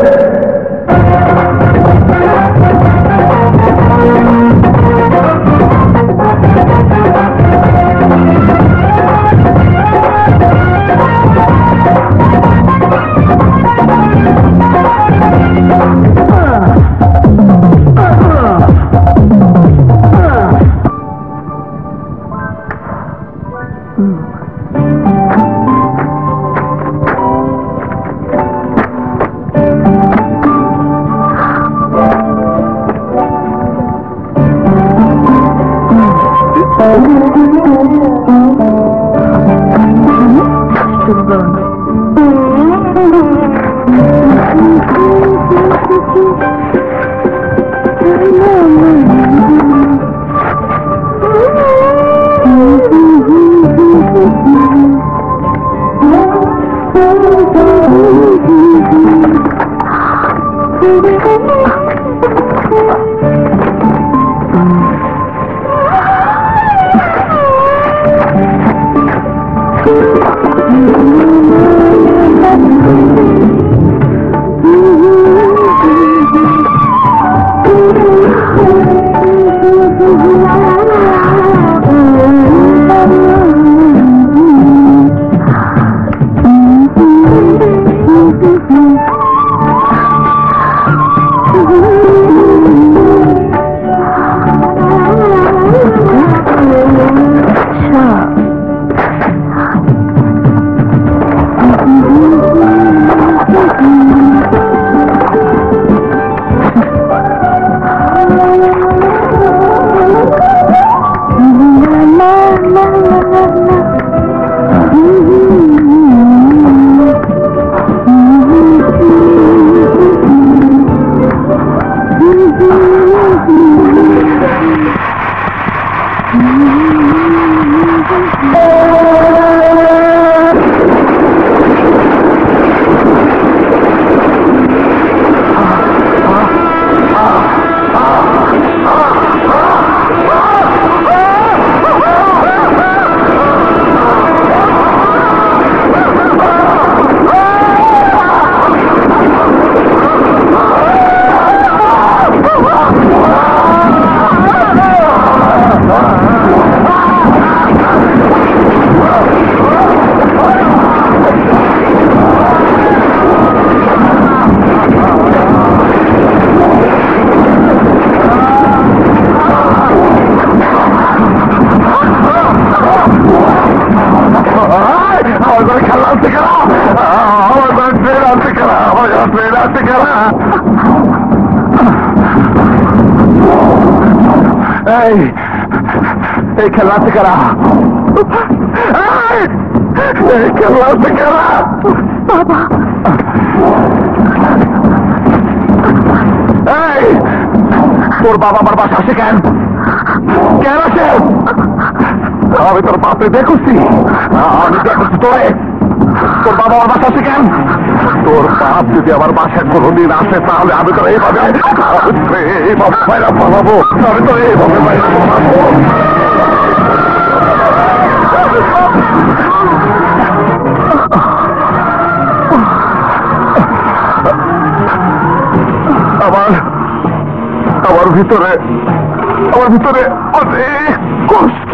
এই খেলা থেকে এই খেলা থেকে বাবা এই তোর বাবা আমার বাসা আসে কেন কেন আসে আমি তোর বাপে দেখছি আমি দেখছি তোর বাবা আমার বাসা আসে কেন তোর বাপ যদি আমার বাসায় কোনোদিন আসে তাহলে আমি তোর এইভাবে বাইরা পালাবো আমি তো এইভাবে বাইরা পালাবো আমার ভিতরে অনেক কষ্ট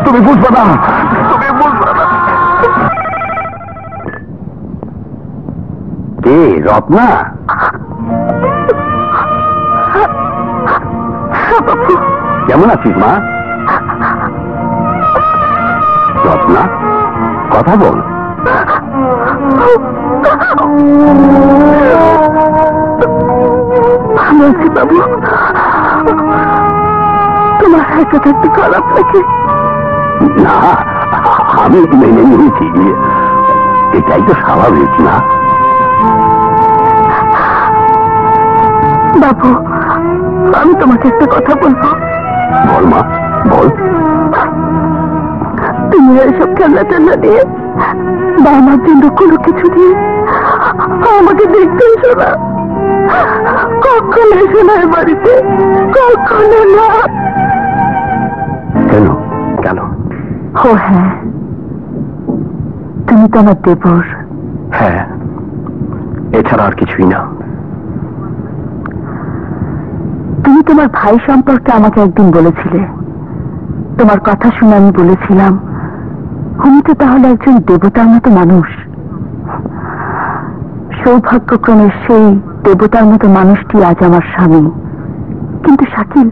তুমি বুঝবে না কে রত্না? কেমন আছিস মা? রত্না কথা বল। ভালো আছি বাবু। তোমার হাতে থাকতে খারাপ লাগে না? আমি মেনে নিয়েছি, এটাই তো স্বাভাবিক না? বাবু আমি তোমাকে একটা কথা বলবো। বল মা বল। তুমি এইসব খেলা টেলা দিয়ে বা আমার জন্য কোনো কিছু দিয়ে আমাকে আমাকে দেখতে এসো না, কখনো এসো না বাড়িতে, কখনো না। কেন কেন? ও হ্যাঁ, তুমি তো আমার দেবর। হ্যাঁ, এছাড়া আর কিছুই না। তুমি তোমার ভাই সম্পর্কে আমাকে একদিন বলেছিলে, তোমার কথা শুনে আমি বলেছিলাম উনি তো তাহলে একজন দেবতার মতো মানুষ। সৌভাগ্যক্রমে সেই দেবতার মতো মানুষটি আজ আমার স্বামী। কিন্তু শাকিল,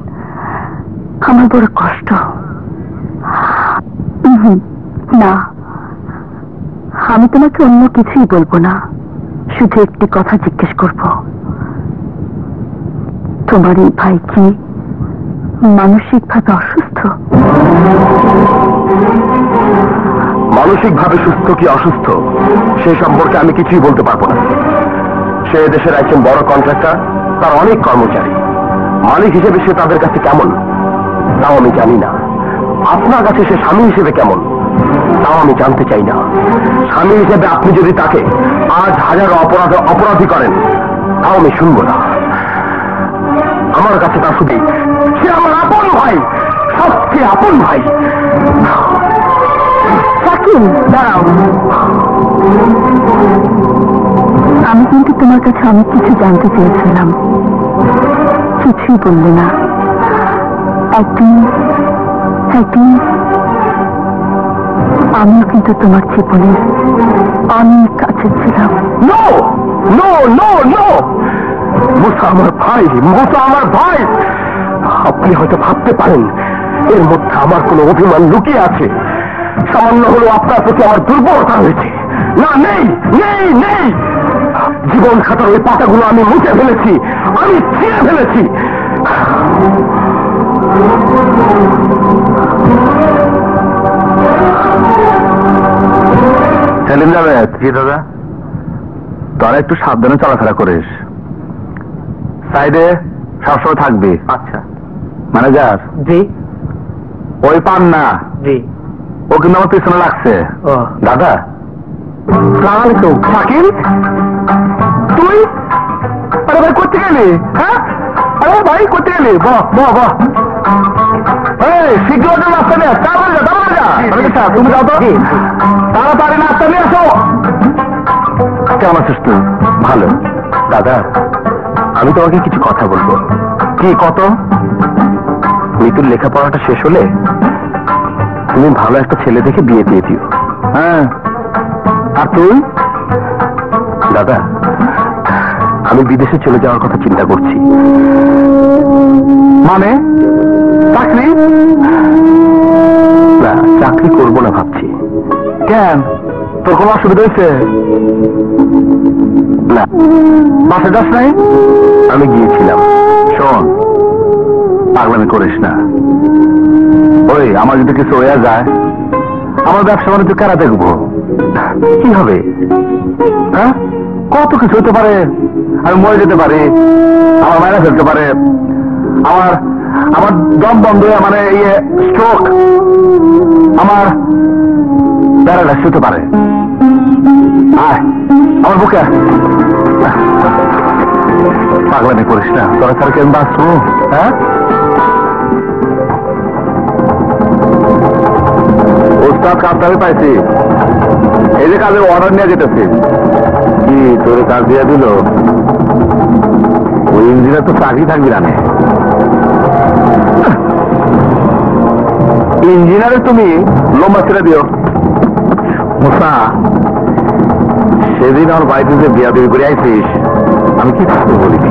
আমার বড় কষ্ট। না, আমি তোমাকে অন্য কিছুই বলবো না, শুধু একটি কথা জিজ্ঞেস করব, তোমার এই ভাই কি মানসিকভাবে অসুস্থ? মানসিকভাবে সুস্থ কি অসুস্থ সে সম্পর্কে আমি কিছুই বলতে পারবো না। সে দেশের একজন বড় কন্ট্রাক্টর, তার অনেক কর্মচারী, মালিক হিসেবে সে তাদের কাছে কেমন তাও আমি জানি না। আপনার কাছে সে স্বামী হিসেবে কেমন তাও আমি জানতে চাই না। স্বামী হিসেবে আপনি যদি তাকে আজ হাজারো অপরাধী করেন তাও আমি শুনবো না। আমার কাছে তার শুধু সে আমার আপন ভাই, সবচেয়ে আপন ভাই। শাকিল, দাঁড়াও। আমি কিন্তু তোমার কাছে অনেক কিছু জানতে চেয়েছিলাম, কিছুই বললে না। একদিন আমিও কিন্তু তোমার জীবনের অনেক কাছে ছিলাম। নো নো নো নো, মুসা আমার ভাই, মুসা আমার ভাই। আপনি হয়তো ভাবতে পারেন এর মধ্যে আমার কোনো অভিমান লুকিয়ে আছে। সামান্য হলেও আপনার প্রতি আমার দুর্বলতা হয়েছে। না, নেই নেই নেই। জীবন খাতার ওই পাতাগুলো আমি মুছে ফেলেছি, আমি ছিঁড়ে ফেলেছি। সেলিম জাভেদ। জি দাদা। তোরা একটু সাবধানে চলাফেরা করিস, সাইডে সবসময় থাকবি। আচ্ছা ম্যানেজার। জি। ওই পান না। জি। ও কিন্তু আমার পিছনে লাগছে। ও দাদা। সালাম আলাইকুম। শাকিল, তুই? আরে ভাই করতে গেলি? হ্যাঁ, আরে ভাই করতে গেলি? বাহ বাহ বাহ। এই শীঘ্র নাস্তা নিয়ে আস। তুমি যাও তো, তাড়াতাড়ি নাস্তা নিয়ে আসো। কেমন আছিস তুই? ভালো। দাদা, আমি তোমাকে কিছু কথা বলবো। কি কত? মৃত্যুর লেখাপড়াটা শেষ হলে তুমি ভালো একটা ছেলে দেখে বিয়ে দিয়ে দিও। হ্যাঁ, আর তুই? দাদা, আমি বিদেশে চলে যাওয়ার কথা চিন্তা করছি। মানে চাকরি? না, চাকরি করবো না ভাবছি। কেন, তোর কোনো অসুবিধা হয়েছে? না। বাসে যাস নাই? আমি গিয়েছিলাম। শোন, পাগলামি করিস না। ওই আমার যদি কিছু হয়ে যায়, আমার ব্যবসা বাণিজ্য কারা দেখবো? কি হবে? হ্যাঁ, কত কিছু হতে পারে। আমি মরে যেতে পারি, আমার মায়েরা ফেলতে পারে, আমার দম বন্ধ হয়ে মানে স্ট্রোক, আমার প্যারালাইসিস হতে পারে। আয় আমার বুকে। পাগলামি করিস না, তোরা ছাড়া কেন বাঁচবো? হ্যাঁ, ওস্তাদ কাজ আমি পাইছি, এই যে কাজের অর্ডার নিয়ে যেতেছি। কি তোর কাজ দিয়ে দিল? ওই ইঞ্জিনিয়ার তো চাকরি থাকবি না। ইঞ্জিনিয়ারে তুমি লম্বা ছেড়ে দিও। মুসা, সেদিন আমার বাড়িতে যে বিয়া বিয়ে করে আইছিস, আমি কি থাকতে বলিনি?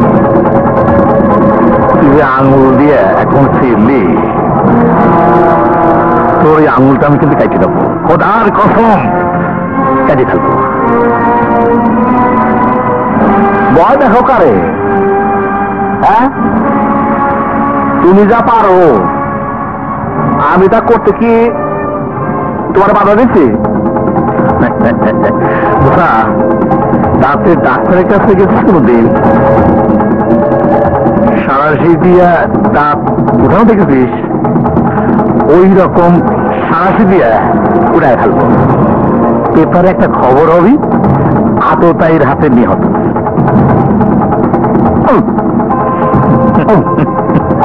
তুই যে আঙুল দিয়ে এখন ছিড়লি, তোর ওই আঙুলটা আমি কিন্তু কাটিয়ে দেবো। খোদার কসম কাটিয়ে ফেলবো। ভয় দেখো কারে? হ্যাঁ, তুমি যা পারো আমি তা করতে কি তোমার বাধা দিচ্ছি? দাঁতের ডাক্তারের কাছে গেছিস কোনদিন? সারাশি দিয়া দাঁত উঠাও দেখেছিস? ওই রকম সারাশি দিয়া উঠায় ফেলবো। পেপারে একটা খবর হবি, আততায়ীর হাতে নিহত।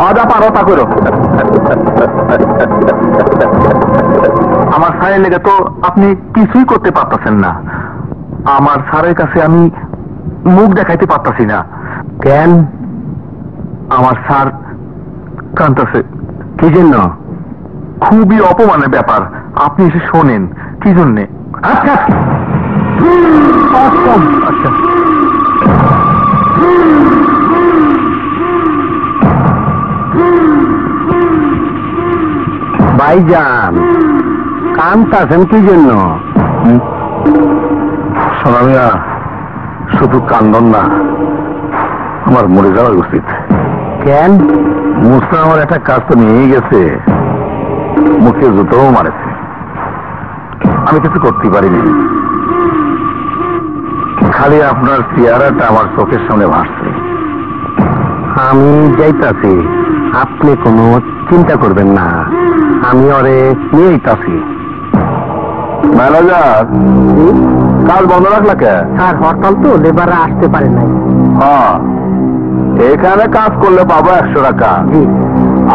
আদা পারো তা করো। আমার স্যারের লেগে তো আপনি কিছুই করতে পারতেছেন না। আমার স্যারের কাছে আমি মুখ দেখাইতে পারতাছি না। কেন? আমার স্যার কাঁদতেছে। কি জন্য? খুবই অপমানের ব্যাপার, আপনি এসে শোনেন। কি জন্যে? আচ্ছা আচ্ছা, ভাইজান কাঁদতেছেন কি জন্য? সোনামিয়া, শুধু কান্দন না, আমার মরে যাওয়া উচিত। কেন? মুসা আমার একটা কাজ তো নিয়ে গেছে, মুখে জুতোও মারেছে, আমি কিছু করতে পারিনি। খালি আপনার চেহারাটা আমার চোখের সামনে ভাসছে। আমি যাইতাছি, আপনি কোনো চিন্তা করবেন না, আমি ওরে নিয়ে আইতাছি। ম্যানেজার, কাজ বন্ধ রাখলা কে? স্যার হরতাল তো, লেবাররা আসতে পারে নাই। হ্যাঁ, এখানে কাজ করলে পাবো 100 টাকা, জি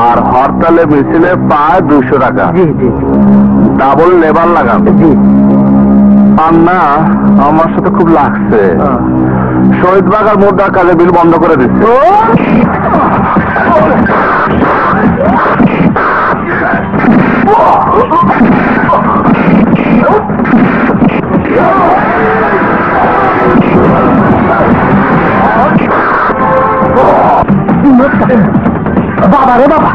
আর হরতালে মিছিলে পায় 200 টাকা। জি জি ডাবল লেবার লাগাবে। জি। আর না, আমার সাথে খুব লাগছে। শহীদবাগ আর মোদ্দার কাজে বিল বন্ধ করে দিচ্ছে। বাবা রে বাবা,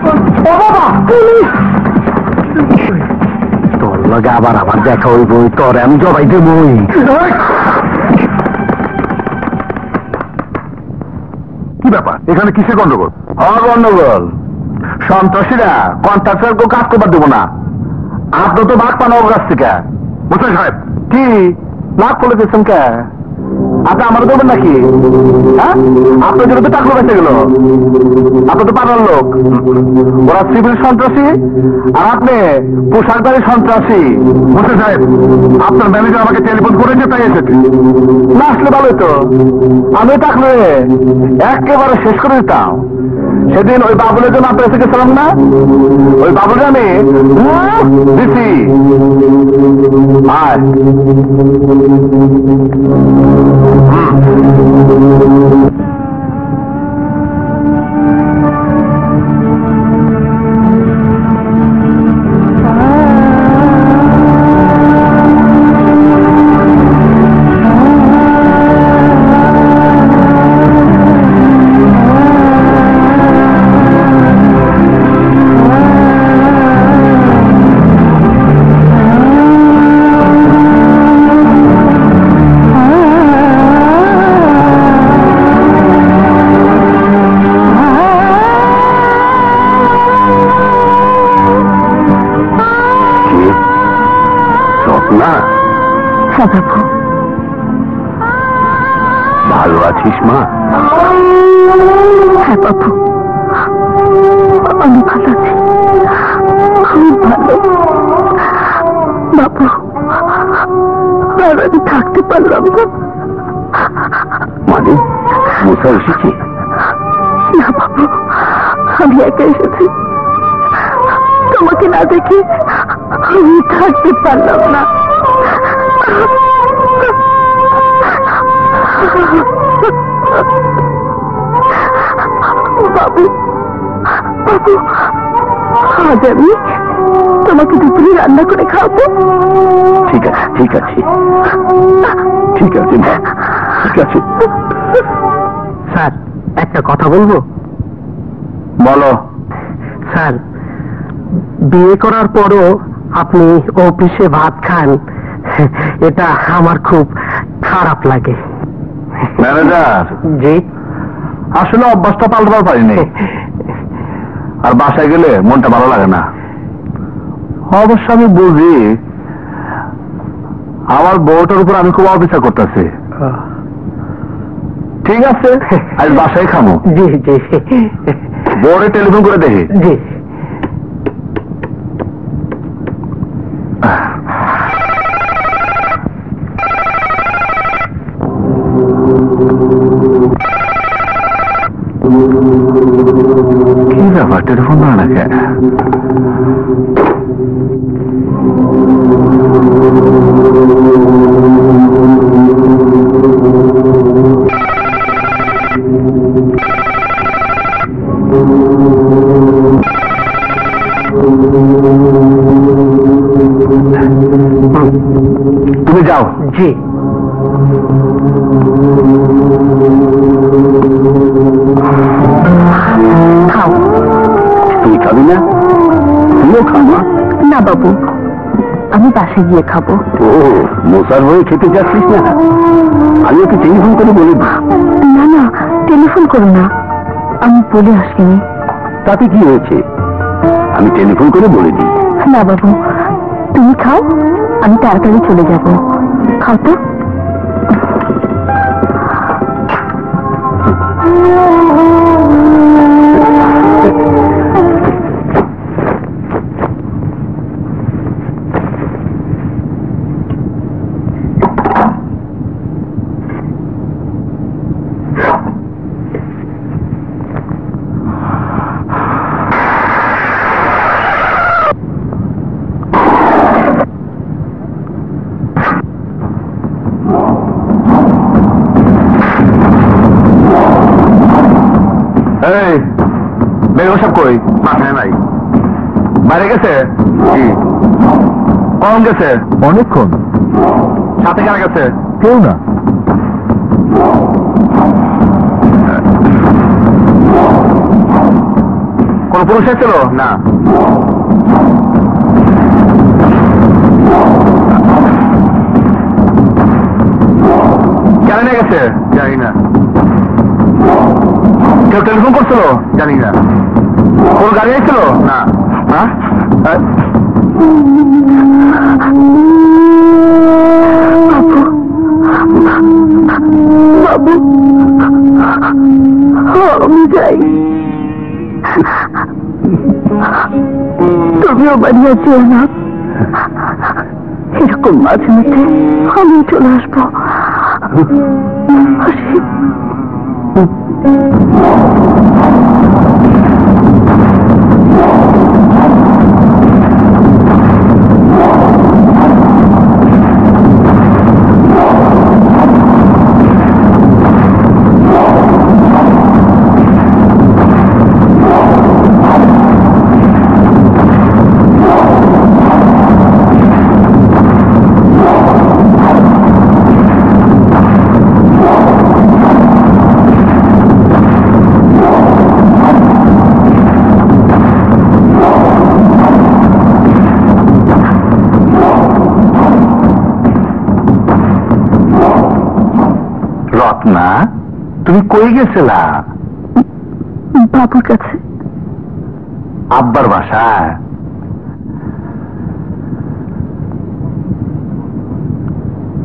ও বাবা, তোর লগে আবার আমার দেখা হইব, তোর আমি জবাই দেবই। কি ব্যাপার, এখানে কিসের গন্ডগোল? গন্ডগোল সন্ত্রাসীরা কন্ট্রাক্টর কাজ করবার দেবো না। আপনি তো ভাগ পান ওর কাছ থেকে। বুঝলেন সাহেব? কি লাভ করে দিচ্ছেন কে? আপনি আমার দেবেন নাকি? হ্যাঁ, আপনার জন্য তো টাকা বেঁচে গেল। আপনি তো পাড়ার লোক, ওরা সিভিল সন্ত্রাসী আর আপনি পোশাকধারী সন্ত্রাসী। বুঝলেন সাহেব? আপনার ম্যানেজার আমাকে টেলিফোন করেছে, তাই এসেছে। না আসলে ভালোই তো, আমি টাকলে একেবারে শেষ করে দিতাম। সেদিন ওই বাবুলের জন্য আপনার এসে গেছিলাম না, ওই বাবুলে আমি দিছি। আয় ভালো আছিস মা? হ্যাঁ বাবু, আমি ভালো আছি, খুব ভালো। বাবু, আর আমি থাকতে পারলাম না। মানে মুসা এসেছি? না বাবু, আমি একা এসেছি। তোমাকে না দেখে আমি থাকতে পারলাম না। বাবু, বাবু, আজ আমি তোমাকে দুপুরে রান্না করে খাওয়াবো। ঠিক আছে ঠিক আছে ঠিক আছে মা, ঠিক আছে। স্যার, একটা কথা বলবো? বলো। স্যার, বিয়ে করার পরও আপনি অফিসে ভাত খান, এটা আমার খুব খারাপ লাগে। ম্যানেজার, জি? আসলে অভ্যাসটা পাল্টাবার পারিনি, আর বাসায় গেলে মনটা ভালো লাগে না। অবশ্য আমি বুঝি আমার বউটার উপর আমি খুব অবিচার করতেছি। ঠিক আছে, আজ বাসায় খামো। জি জি বউরে টেলিফোন করে দেখি। জি। টেলিফোন ধরে না কে? তুমি যাও। জি। খাও। তুই খাবি না? তুইও খাবা? না বাবু, আমি বাসায় গিয়ে খাবো। ও, মশার হয়ে খেতে যাচ্ছিস না? আমি ওকে টেলিফোন করে বলে দিই। না না, টেলিফোন করো না, আমি বলে আসিনি। তাতে কি হয়েছে? আমি টেলিফোন করে বলে দিই। না বাবু, তুমি খাও, আমি তাড়াতাড়ি চলে যাব। খাও তো। বেগম সাহেব কই? মাথায় নাই। বাইরে গেছে? জি। কখন গেছে? অনেকক্ষণ। সাথে কারা গেছে? কেউ না। কোন পুরুষ এসেছিল? না। কেন নিয়ে গেছে? জানি না। কেউ টেলিফোন করছিল? জানি না। কোন গাড়ি এসেছিল? না। হ্যাঁ, বাবু, আমি যাই। তুমিও বাড়ি আছো না? এরকম মাঝে মধ্যে আমি চলে আসবো। আসি। রত্না, তুমি কই গেছিলা? বাবুর কাছে। আব্বার বাসায়?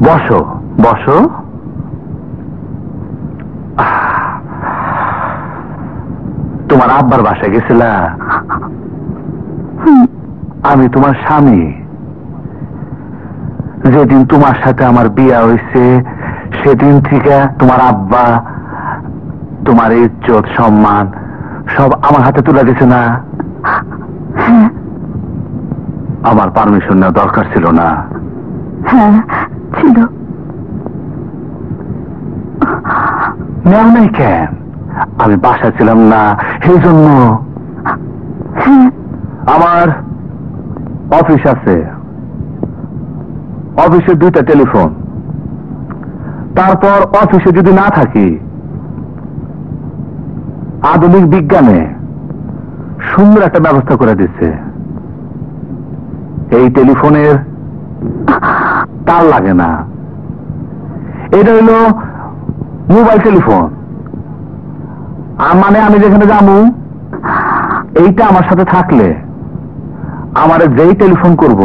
বসো বসো। তোমার আব্বার বাসায় গেছিলা? আমি তোমার স্বামী। যেদিন তোমার সাথে আমার বিয়া হয়েছে সেদিন থেকে তোমার আব্বা তোমার ইজ্জত সম্মান সব আমার হাতে তুলে দিয়েছে না? আমার পারমিশন নেওয়া দরকার ছিল না? হ্যাঁ ছিল। নেও নাই কেন? আমি বাসা ছিলাম না সেই জন্য। আমার অফিস আছে, অফিসে 2টা টেলিফোন। তারপর অফিসে যদি না থাকি, আধুনিক বিজ্ঞানে সুন্দর একটা ব্যবস্থা করে দিচ্ছে। এই টেলিফোনের তার লাগে না। এটা হলো মোবাইল টেলিফোন। মানে আমি যেখানে যাবো এইটা আমার সাথে থাকলে আমার যেই টেলিফোন করব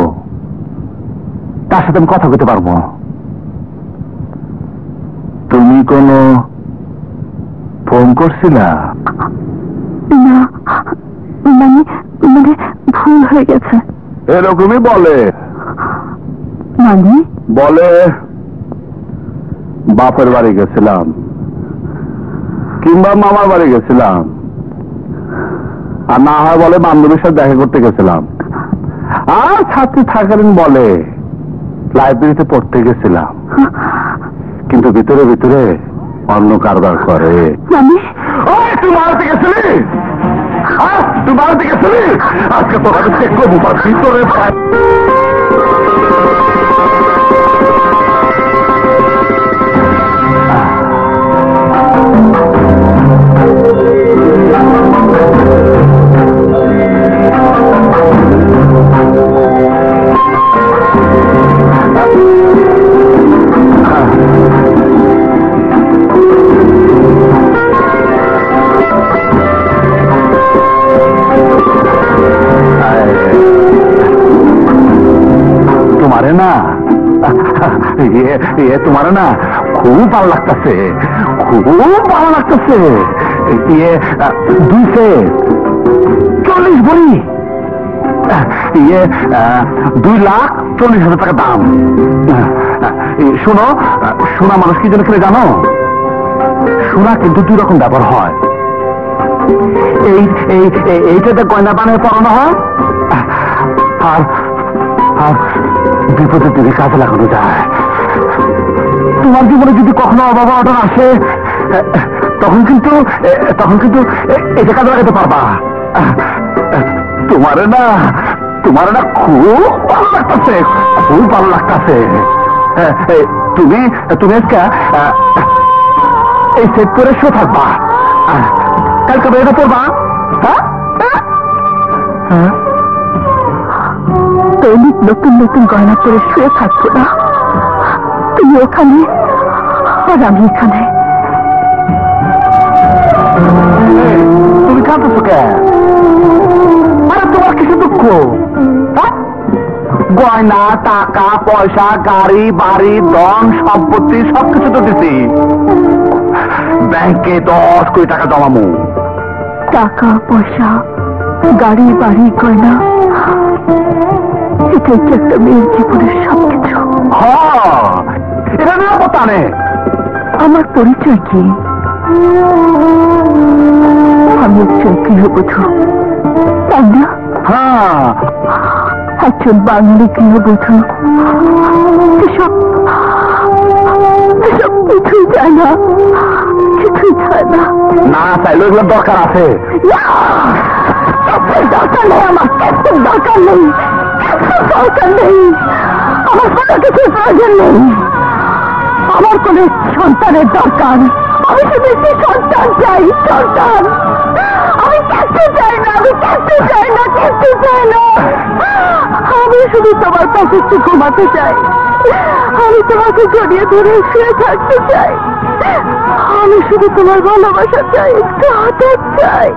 তার সাথে আমি কথা বলতে পারবো। তুমি কোনো ফোন করছিলা? না, মানে মানে ভুল হয়ে গেছে। এরকমই বলে। মানে? বলে বাপের বাড়ি গেছিলাম কিংবা মামার বাড়ি গেছিলাম, আর না হয় বলে বান্ধবীর সাথে দেখা করতে গেছিলাম, আর ছাত্রী থাকালীন বলে লাইব্রেরিতে পড়তে গেছিলাম, কিন্তু ভিতরে ভিতরে অন্য কারবার করে। তুই মারতে গেছিলি? তুই মারতে গেছিলি? আজকে তোর আমি চেক করবো ভিতরে। তোমারে না তোমারে না খুব ভালো লাগতেছে, খুব ভালো লাগতেছে। 2 সেট 40 ভরি, 2,40,000 টাকা দাম। শোনো, সোনা মানুষ কি জন্য খেলে জানো? সোনা কিন্তু 2 রকম ব্যবহার হয়। এইটাতে গয়না বানিয়ে পড়ানো হয়, আর আর বিপদের দিকে কাজে লাগানো যায়। তোমার জীবনে যদি কখনো অভাব অর্ডার আসে, তখন কিন্তু এটা কাজে লাগাতে পারবা। তোমার না খুব ভালো লাগতেছে, খুব ভালো লাগতেছে। তুমি এই সেট করে শুয়ে থাকবা, কালকে বেরোতে পড়বা। দৈনিক নতুন নতুন গয়না পরে শুয়ে থাকবো না, তুমি ওখানে আর আমি এখানে। তুমি কাঁদছো কেন? আরে তোমার কিছু দুঃখ? গয়না, টাকা পয়সা, গাড়ি বাড়ি, ধন সম্পত্তি সবকিছু তো দিছি। ব্যাংকে 10 কোটি টাকা জমামু। টাকা পয়সা, গাড়ি বাড়ি, গয়না, এটাই কি একটা মেয়ের জীবনের সবকিছু? এটা নিরাপত্তা নেই। আমার পরিচয় কি? আমি একজন গৃহবধূ, তাই না? একজন বাঙালি গৃহবধূ। এসব কিছুই যায় না, কিছুই যায় না। না চাইলেও এগুলো দরকার আছে। দরকার নেই, আমার কিছুর দরকার নেই, দরকার নেই। আমার কোনো কিছুর প্রয়োজন নেই। আমার কোন সন্তানের দরকার। আমি শুধু একটি সন্তান চাই, সন্তান। আমি কিছু চাই না, আমি কিছু চাই না, কিছু চাই না। আমি শুধু তোমার পাশে একটু ঘুমাতে চাই, আমি তোমাকে জড়িয়ে ধরে শুয়ে থাকতে চাই, আমি শুধু তোমার ভালোবাসা চাই, একটু আদর চাই।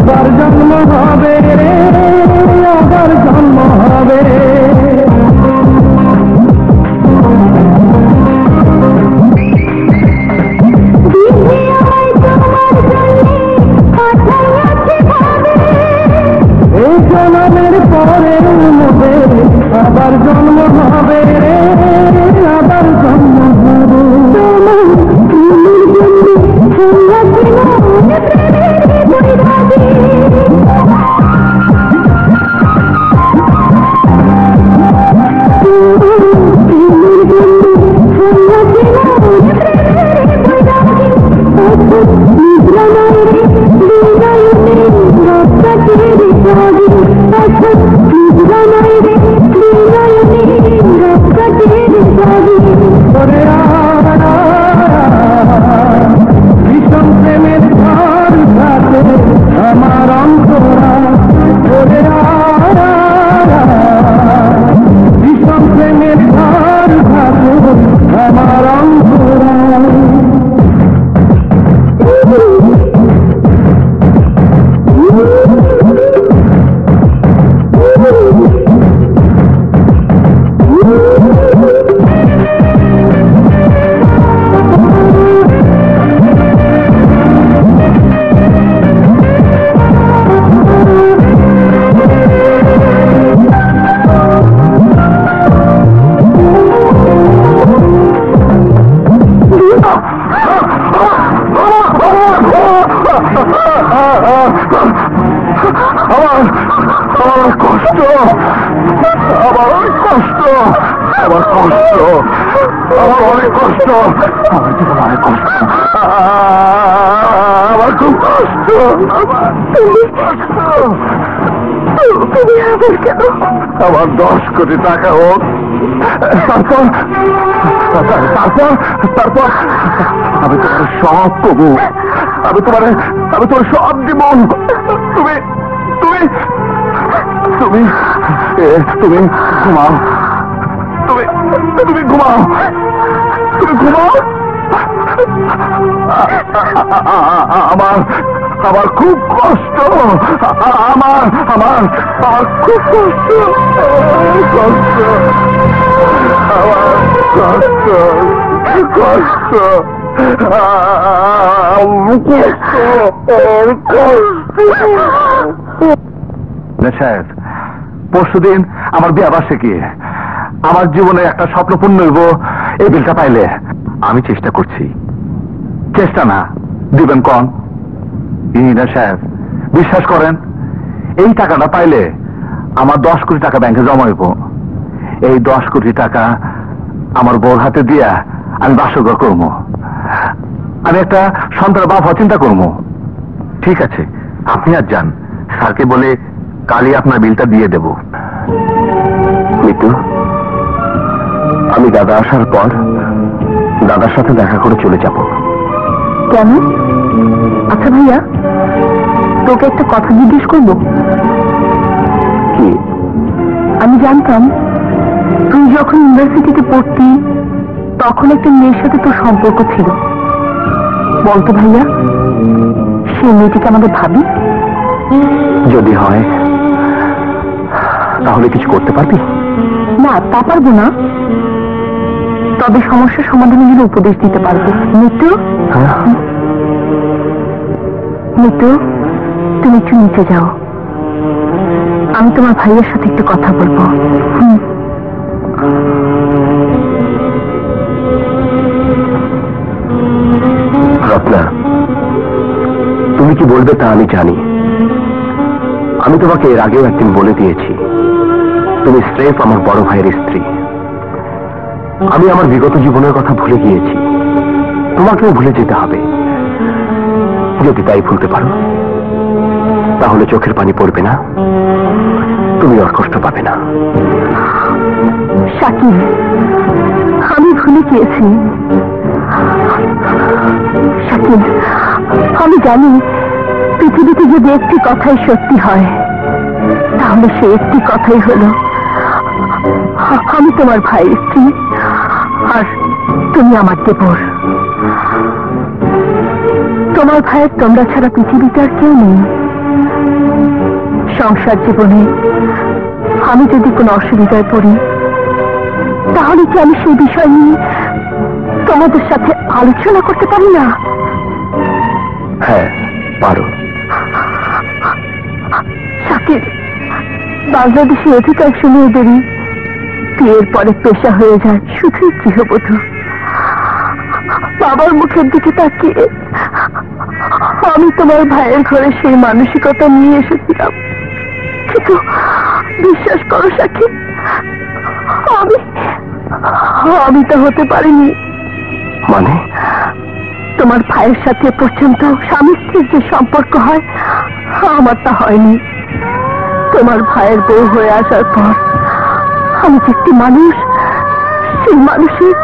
আবার জন্ম হবে রে, আবার জন্ম হবে। এই জন্মের পরে মধ্যে আবার জন্ম হবে রে, আবার জন্ম হবে। ভীষণ প্রেমের ঝড় সাথে আমার অন্তরা, ভীষণ প্রেমের ঝড় সাথে আমার অন্তরা। আমার কষ্ট, আমার অনেক কষ্ট, আমার কষ্ট, আমার অনেক কষ্ট, আমার জীবন অনেক কষ্ট, আমার খুব কষ্ট। আমার 10 কোটি টাকা হোক, তারপর তারপর তারপর আমি তোমার সব কবু, আমি তোমার সব দিব। তুমি তুমি তুমি তুমি ঘুমাও, তুমি তুমি ঘুমাও, তুমি ঘুমাও। আমার আমার খুব কষ্ট, আমার আমার আমার খুব কষ্ট, কষ্ট, আমার কষ্ট, কষ্ট, সাহেব। পরশুদিন আমার বিয়ে বার্ষিকী, আমার জীবনে একটা স্বপ্ন পূর্ণ হইব এই বিলটা পাইলে। আমি চেষ্টা করছি। চেষ্টা না, দিবেন কন? ইঞ্জিনিয়ার সাহেব, বিশ্বাস করেন, এই টাকাটা পাইলে আমার 10 কোটি টাকা ব্যাংকে জমা হইব। এই 10 কোটি টাকা আমার বউর হাতে দিয়া আমি বাসঘর করবো, আমি একটা সন্তানের বাপ হওয়ার চিন্তা করবো। ঠিক আছে, আপনি আর যান, স্যারকে বলে কালই আপনার বিলটা দিয়ে দেব। মিতু, আমি দাদা আসার পর দাদার সাথে দেখা করে চলে যাব। কেন? আচ্ছা ভাইয়া, তোকে একটা কথা জিজ্ঞেস করব। কি? আমি জানতাম তুই যখন ইউনিভার্সিটিতে পড়তি তখন একটা মেয়ের সাথে তোর সম্পর্ক ছিল। বলতো ভাইয়া, সেই মেয়েটিকে আমাদের ভাবি? যদি হয় তাহলে কিছু করতে পারবি? না, তা পারবো না, তবে সমস্যার সমাধানের জন্য উপদেশ দিতে পারবো। মিতু, মিতু, তুমি একটু নিচে যাও, আমি তোমার ভাইয়ের সাথে একটু কথা বলবো। রত্না, তুমি কি বলবে তা আমি জানি। আমি তোমাকে এর আগেও একদিন বলে দিয়েছি, তুমি স্রেফ আমার বড় ভাইয়ের স্ত্রী। আমি আমার বিগত জীবনের কথা ভুলে গিয়েছি, তোমাকেও ভুলে যেতে হবে। যদি তাই ভুলতে পারো তাহলে চোখের পানি পড়বে না, তুমি আর কষ্ট পাবে না। শাকিব, আমি ভুলে গিয়েছি। শাকিব, আমি জানি পৃথিবীতে যদি একটি কথাই সত্যি হয় তাহলে সে একটি কথাই হলো আমি তোমার ভাইয়ের স্ত্রী আর তুমি আমার দেবর। তোমার ভাইয়ের তোমরা ছাড়া পৃথিবীতে আর কেউ নেই। সংসার জীবনে আমি যদি কোনো অসুবিধায় পড়ি, তাহলে কি আমি সেই বিষয় নিয়ে তোমাদের সাথে আলোচনা করতে পারি না? হ্যাঁ পারো। শাকিল, বাংলাদেশে অধিকাংশ মেয়েদেরই বিয়ের পরে পেশা হয়ে যায় শুধুই গৃহবধূ। বাবার মুখের দিকে তাকিয়ে আমি তোমার ভাইয়ের ঘরে সেই মানসিকতা নিয়ে এসেছিলাম, কিন্তু বিশ্বাস করো শাকিল, আমি তা হতে পারিনি। মানে? তোমার ভাইয়ের সাথে পর্যন্ত স্বামী স্ত্রীর যে সম্পর্ক হয়, আমার তা হয়নি। তোমার ভাইয়ের বউ হয়ে আসার পর আমি যে একটি মানুষ, সেই মানুষের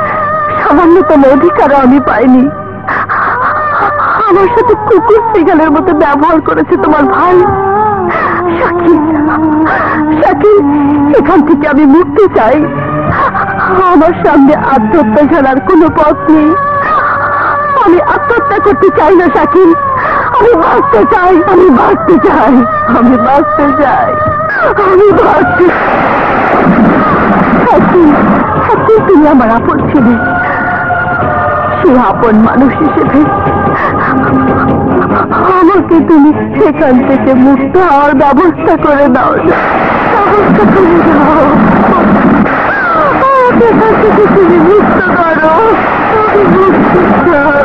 সামান্যতম অধিকারও আমি পাইনি। আমার সাথে কুকুর সিগালের মতো ব্যবহার করেছে তোমার ভাই। শাকিল, এখান থেকে আমি মুক্তি চাই। আমার সামনে আত্মহত্যা ছাড়ার কোনো পথ নেই। আমি আত্মহত্যা করতে চাই না শাকিল, আমি বাঁচতে চাই। শাকিল, তুমি আমার আপন ছিলে, সে আপন মানুষ হিসেবে আমাকে তুমি সেখান থেকে মুক্ত হওয়ার ব্যবস্থা করে দাও। সেখান থেকে তুমি মুক্ত করো। আমি মুক্তি চাই।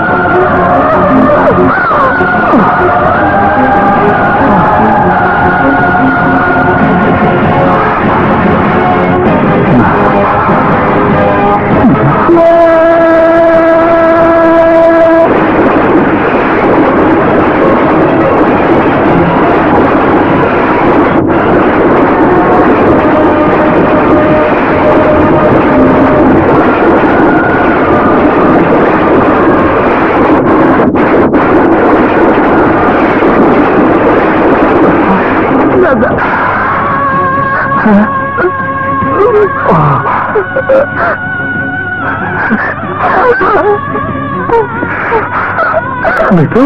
মিতু,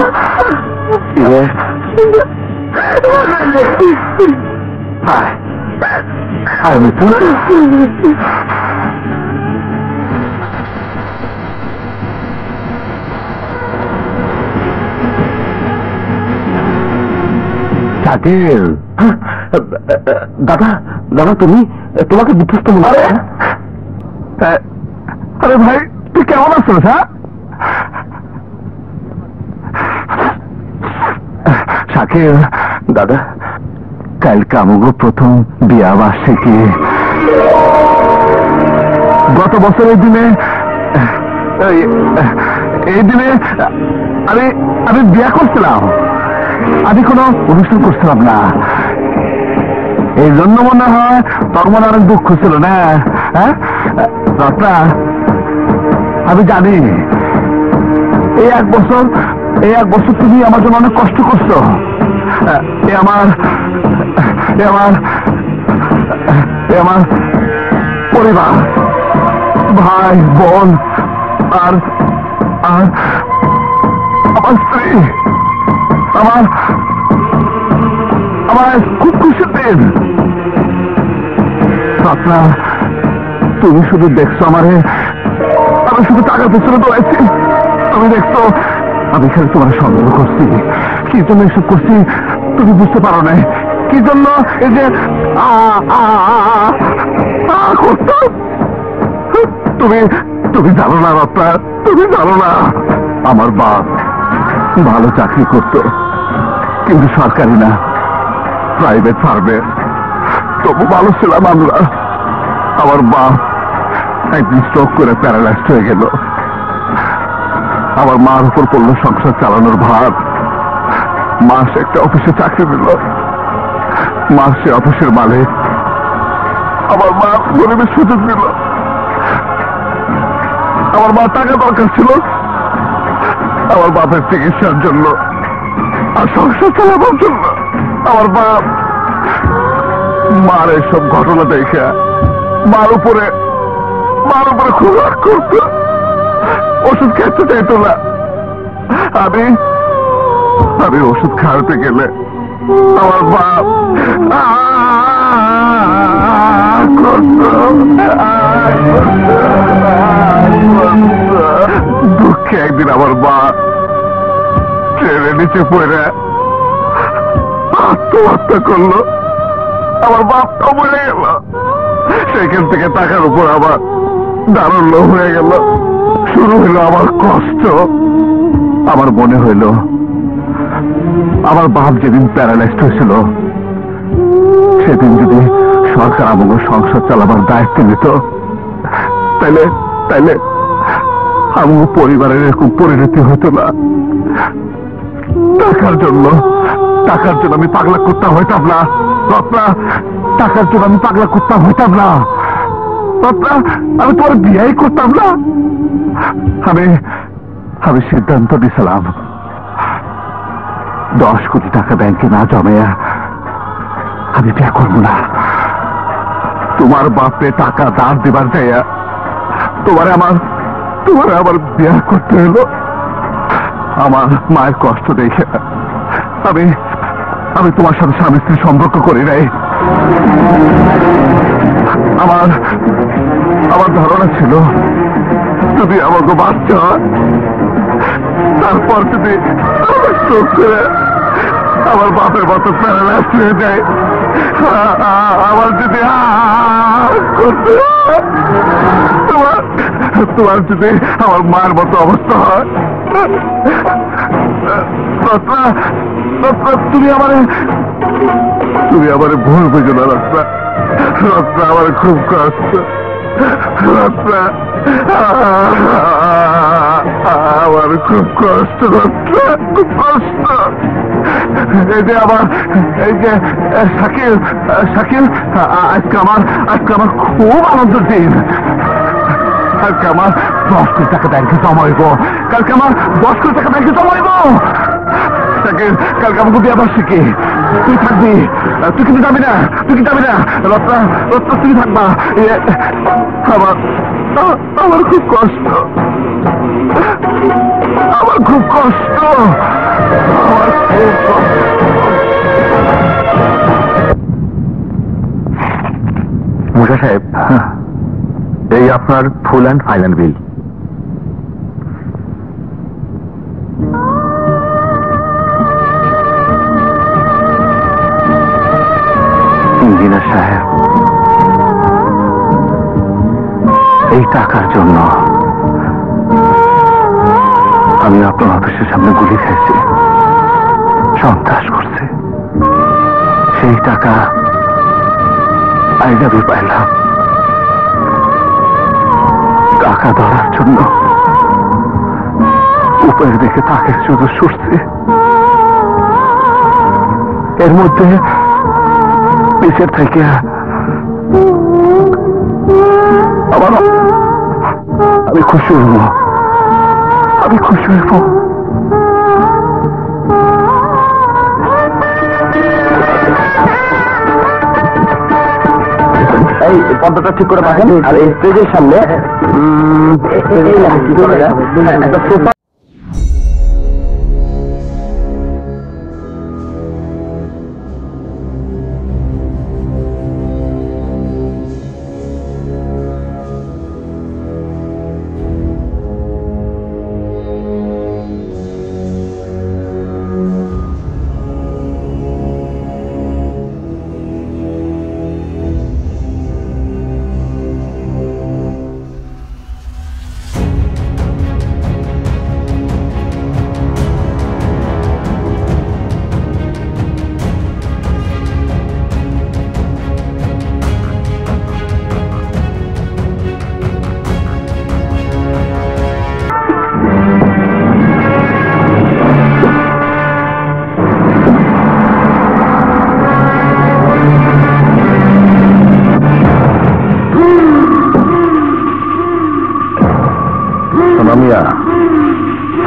মিতু, শাকিল। দাদা, তুমি, তোমাকে বিধ্বস্ত মনে হয়। আরে ভাই, তুই কেমন আছো? হ্যাঁ শাকিল দাদা, কালকে আমাকে প্রথম বিয়া বার্ষিকী। গত বছরের দিনে এই দিনে আমি বিয়া করছিলাম, আমি কোনো অনুষ্ঠান করছিলাম না। এই জন্য মনে হয় তোর মনে অনেক দুঃখ ছিল না? হ্যাঁ রত্না, আমি জানি এই এক বছর তুমি আমার জন্য অনেক কষ্ট করছো। আমার পরিবার, ভাই বোন আর আমার স্ত্রী, আমার খুব খুশির দিন। আপনার তুমি শুধু দেখছো আমি শুধু টাকার পেছনে দৌড়াইছি। তুমি দেখছো আমি খালি তোমার সন্দেহ করছি। কি জন্য এসব করছি তুমি বুঝতে পারো না? কি জন্য এই যে করতাম? তুমি জানো না রত্না, তুমি জানো না আমার বাপ ভালো চাকরি করতো, কিন্তু সরকারি না, প্রাইভেট ফার্মে। তবু ভালো ছিলাম আমরা। আমার বাপ একদিন স্ট্রোক করে প্যারালাইজড হয়ে গেল। আমার মার উপর পড়লো সংসার চালানোর ভার। মা সে একটা অফিসে চাকরি দিল, মা সে অফিসের মালিক। আমার মা গরিবের সুযোগ দিল। আমার মা টাকা দরকার ছিল আমার বাপের চিকিৎসার জন্য আর সংসার চালাবার জন্য। আমার বাপ মার এসব ঘটনা দেখে মার উপরে খুব রাগ করত, ওষুধ খেতে চাইতো না। আমি ওষুধ খাওয়াতে গেলে আমার বাপ দুঃখে একদিন আমার বাপ ট্রেনের নিচে পড়ে আত্মহত্যা করলো। আমার বাপটা মরে গেল। সেখান থেকে টাকার উপর আবার দারুণ হয়ে গেল। শুরু হইল আমার কষ্ট। আমার মনে হইল আমার বাপ যেদিন প্যারালাইজড হয়েছিল সেদিন যদি সরকার আমাকে সংসার চালাবার দায়িত্ব নিত তাইলে তাইলে আমার পরিবারের এরকম পরিণতি হতো না। টাকার জন্য আমি পাগলা কুত্তা হইতাম না রত্না। টাকার জন্য আমি পাগলা কুত্তা হইতাম না রত্না। আমি তোমার বিয়েই করতাম না। আমি সিদ্ধান্ত নিয়েছিলাম 10 কোটি টাকা ব্যাংকে না জমাইয়া আমি বিয়ে করবো না। তোমার বাপে টাকা দাঁড় দিবার যাইয়া তোমার আমার বিয়ে করতে হলো। আমার মায়ের কষ্ট দেখে আমি তোমার সাথে স্বামী স্ত্রী সম্পর্ক করি নাই। আমার ধারণা ছিল যদি আমাকে বাচ্চা হয় তারপর যদি চোখ করে আমার বাপের মতো প্যারালাইজড হয়ে যায়, আমার যদি তোমার যদি আমার মায়ের মতো অবস্থা হয়, তুমি আমার ভুল বুঝো না রত্না। রত্না আমার খুব কষ্ট। রত্না আমার খুব কষ্ট। রত্না খুব কষ্ট। এই যে শাকিল আজকে আমার খুব আনন্দের দিন। কালকে আমার 10 কোটি টাকা ব্যাংকে জমাইব। কালকে আমার 10 কোটি টাকা ব্যাংকে জমাইব। শাকিল কালকে আমাকে বিয়ে বার্ষিকী। তুই থাকবি। তুই কিন্তু যাবি না। রত্না তুমি থাকবা। আমার খুব কষ্ট। মুশা সাহেব, এই আপনার full and final bill. Engineer সাহেব, এই টাকার জন্য আমি আপনার অফিসের সামনে গুলি খেয়েছি, সন্ত্রাস করছে। সেই টাকা আইজাবি পাইলাম। টাকা ধরার জন্য উপরে দেখে তাকে শুধু ছুটছে। এর মধ্যে পিছের থেকে আবার আমি খুশি হইব। এই পর্দাটা ঠিক করে রাখেন। আর এই স্টেজের সামনে একটা সোফা।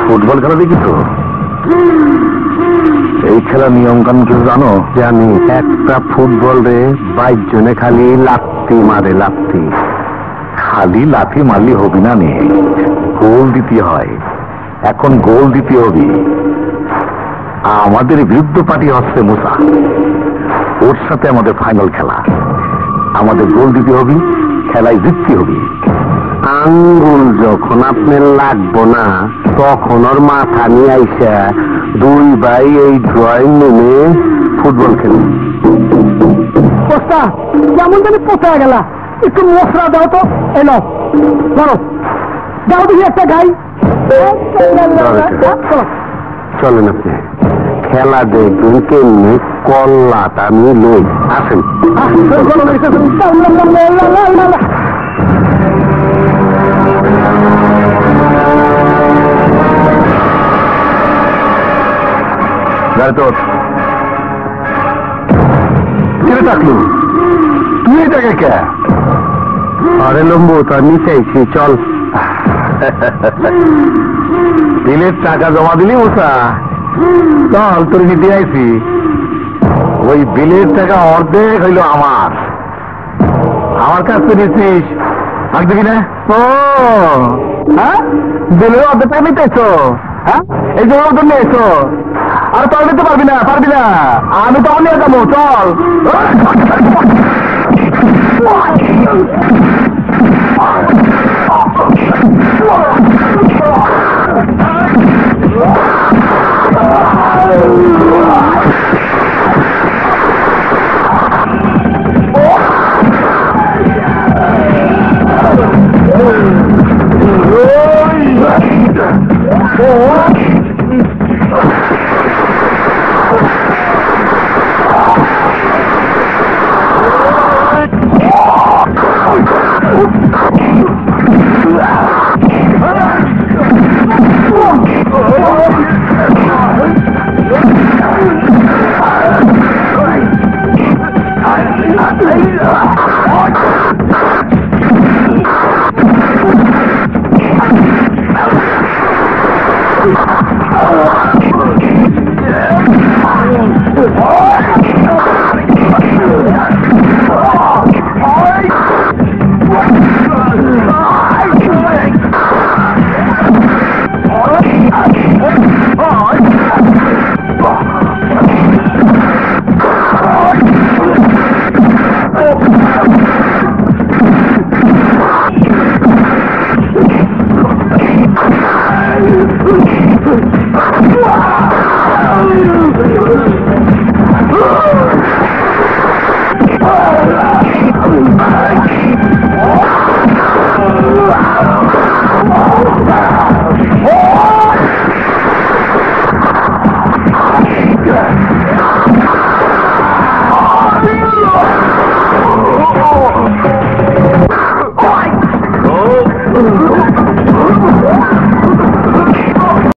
ফুটবল খেলা দেখি তো। এই খেলার নিয়ম কানুন কিছু জানো? জানি। একটা ফুটবলে 22 জনে খালি লাথি মারে। খালি লাথি মারলি হবি না নে, গোল দিতে হয়। এখন গোল দিতে হবি। আমাদের বিরুদ্ধ পার্টি হচ্ছে মুসা, ওর সাথে আমাদের ফাইনাল খেলা। আমাদের গোল দিতে হবে, খেলায় জিততে হবে। আঙ্গুল যখন আপনার লাগবো না তখন ওর মাথা নিয়ে আইসা দুই ভাই এই ড্রয়িং রুমে ফুটবল খেলুন। পোস্তা যেমন জানি পোষা গেলা, একটু মশলা দাও তো। এলো ধরো, দাও দেখি একটা গাই। চলেন আপনি খেলা দেখবেন কেমনি কল্লাটা আমি লই। আসেন। কেটে থাকলো তুই এটাকে কে? আরে লম্বু তো আমি চাইছি, চল। বিলের টাকা জমা দিলি মুসা? চল, তোর কি দিয়েছি। ওই বিলের টাকা অর্ধেক হইল আমার কাছ থেকে নিচ্ছিস, আর দেখি না? ও হ্যাঁ, বিলের অর্ধেক টাকা নিতেছো? হ্যাঁ, এই জন্য তো নিয়েছো। আর তোর নিতে পারবি না, আমি তখন নিয়ে যাবো। চল।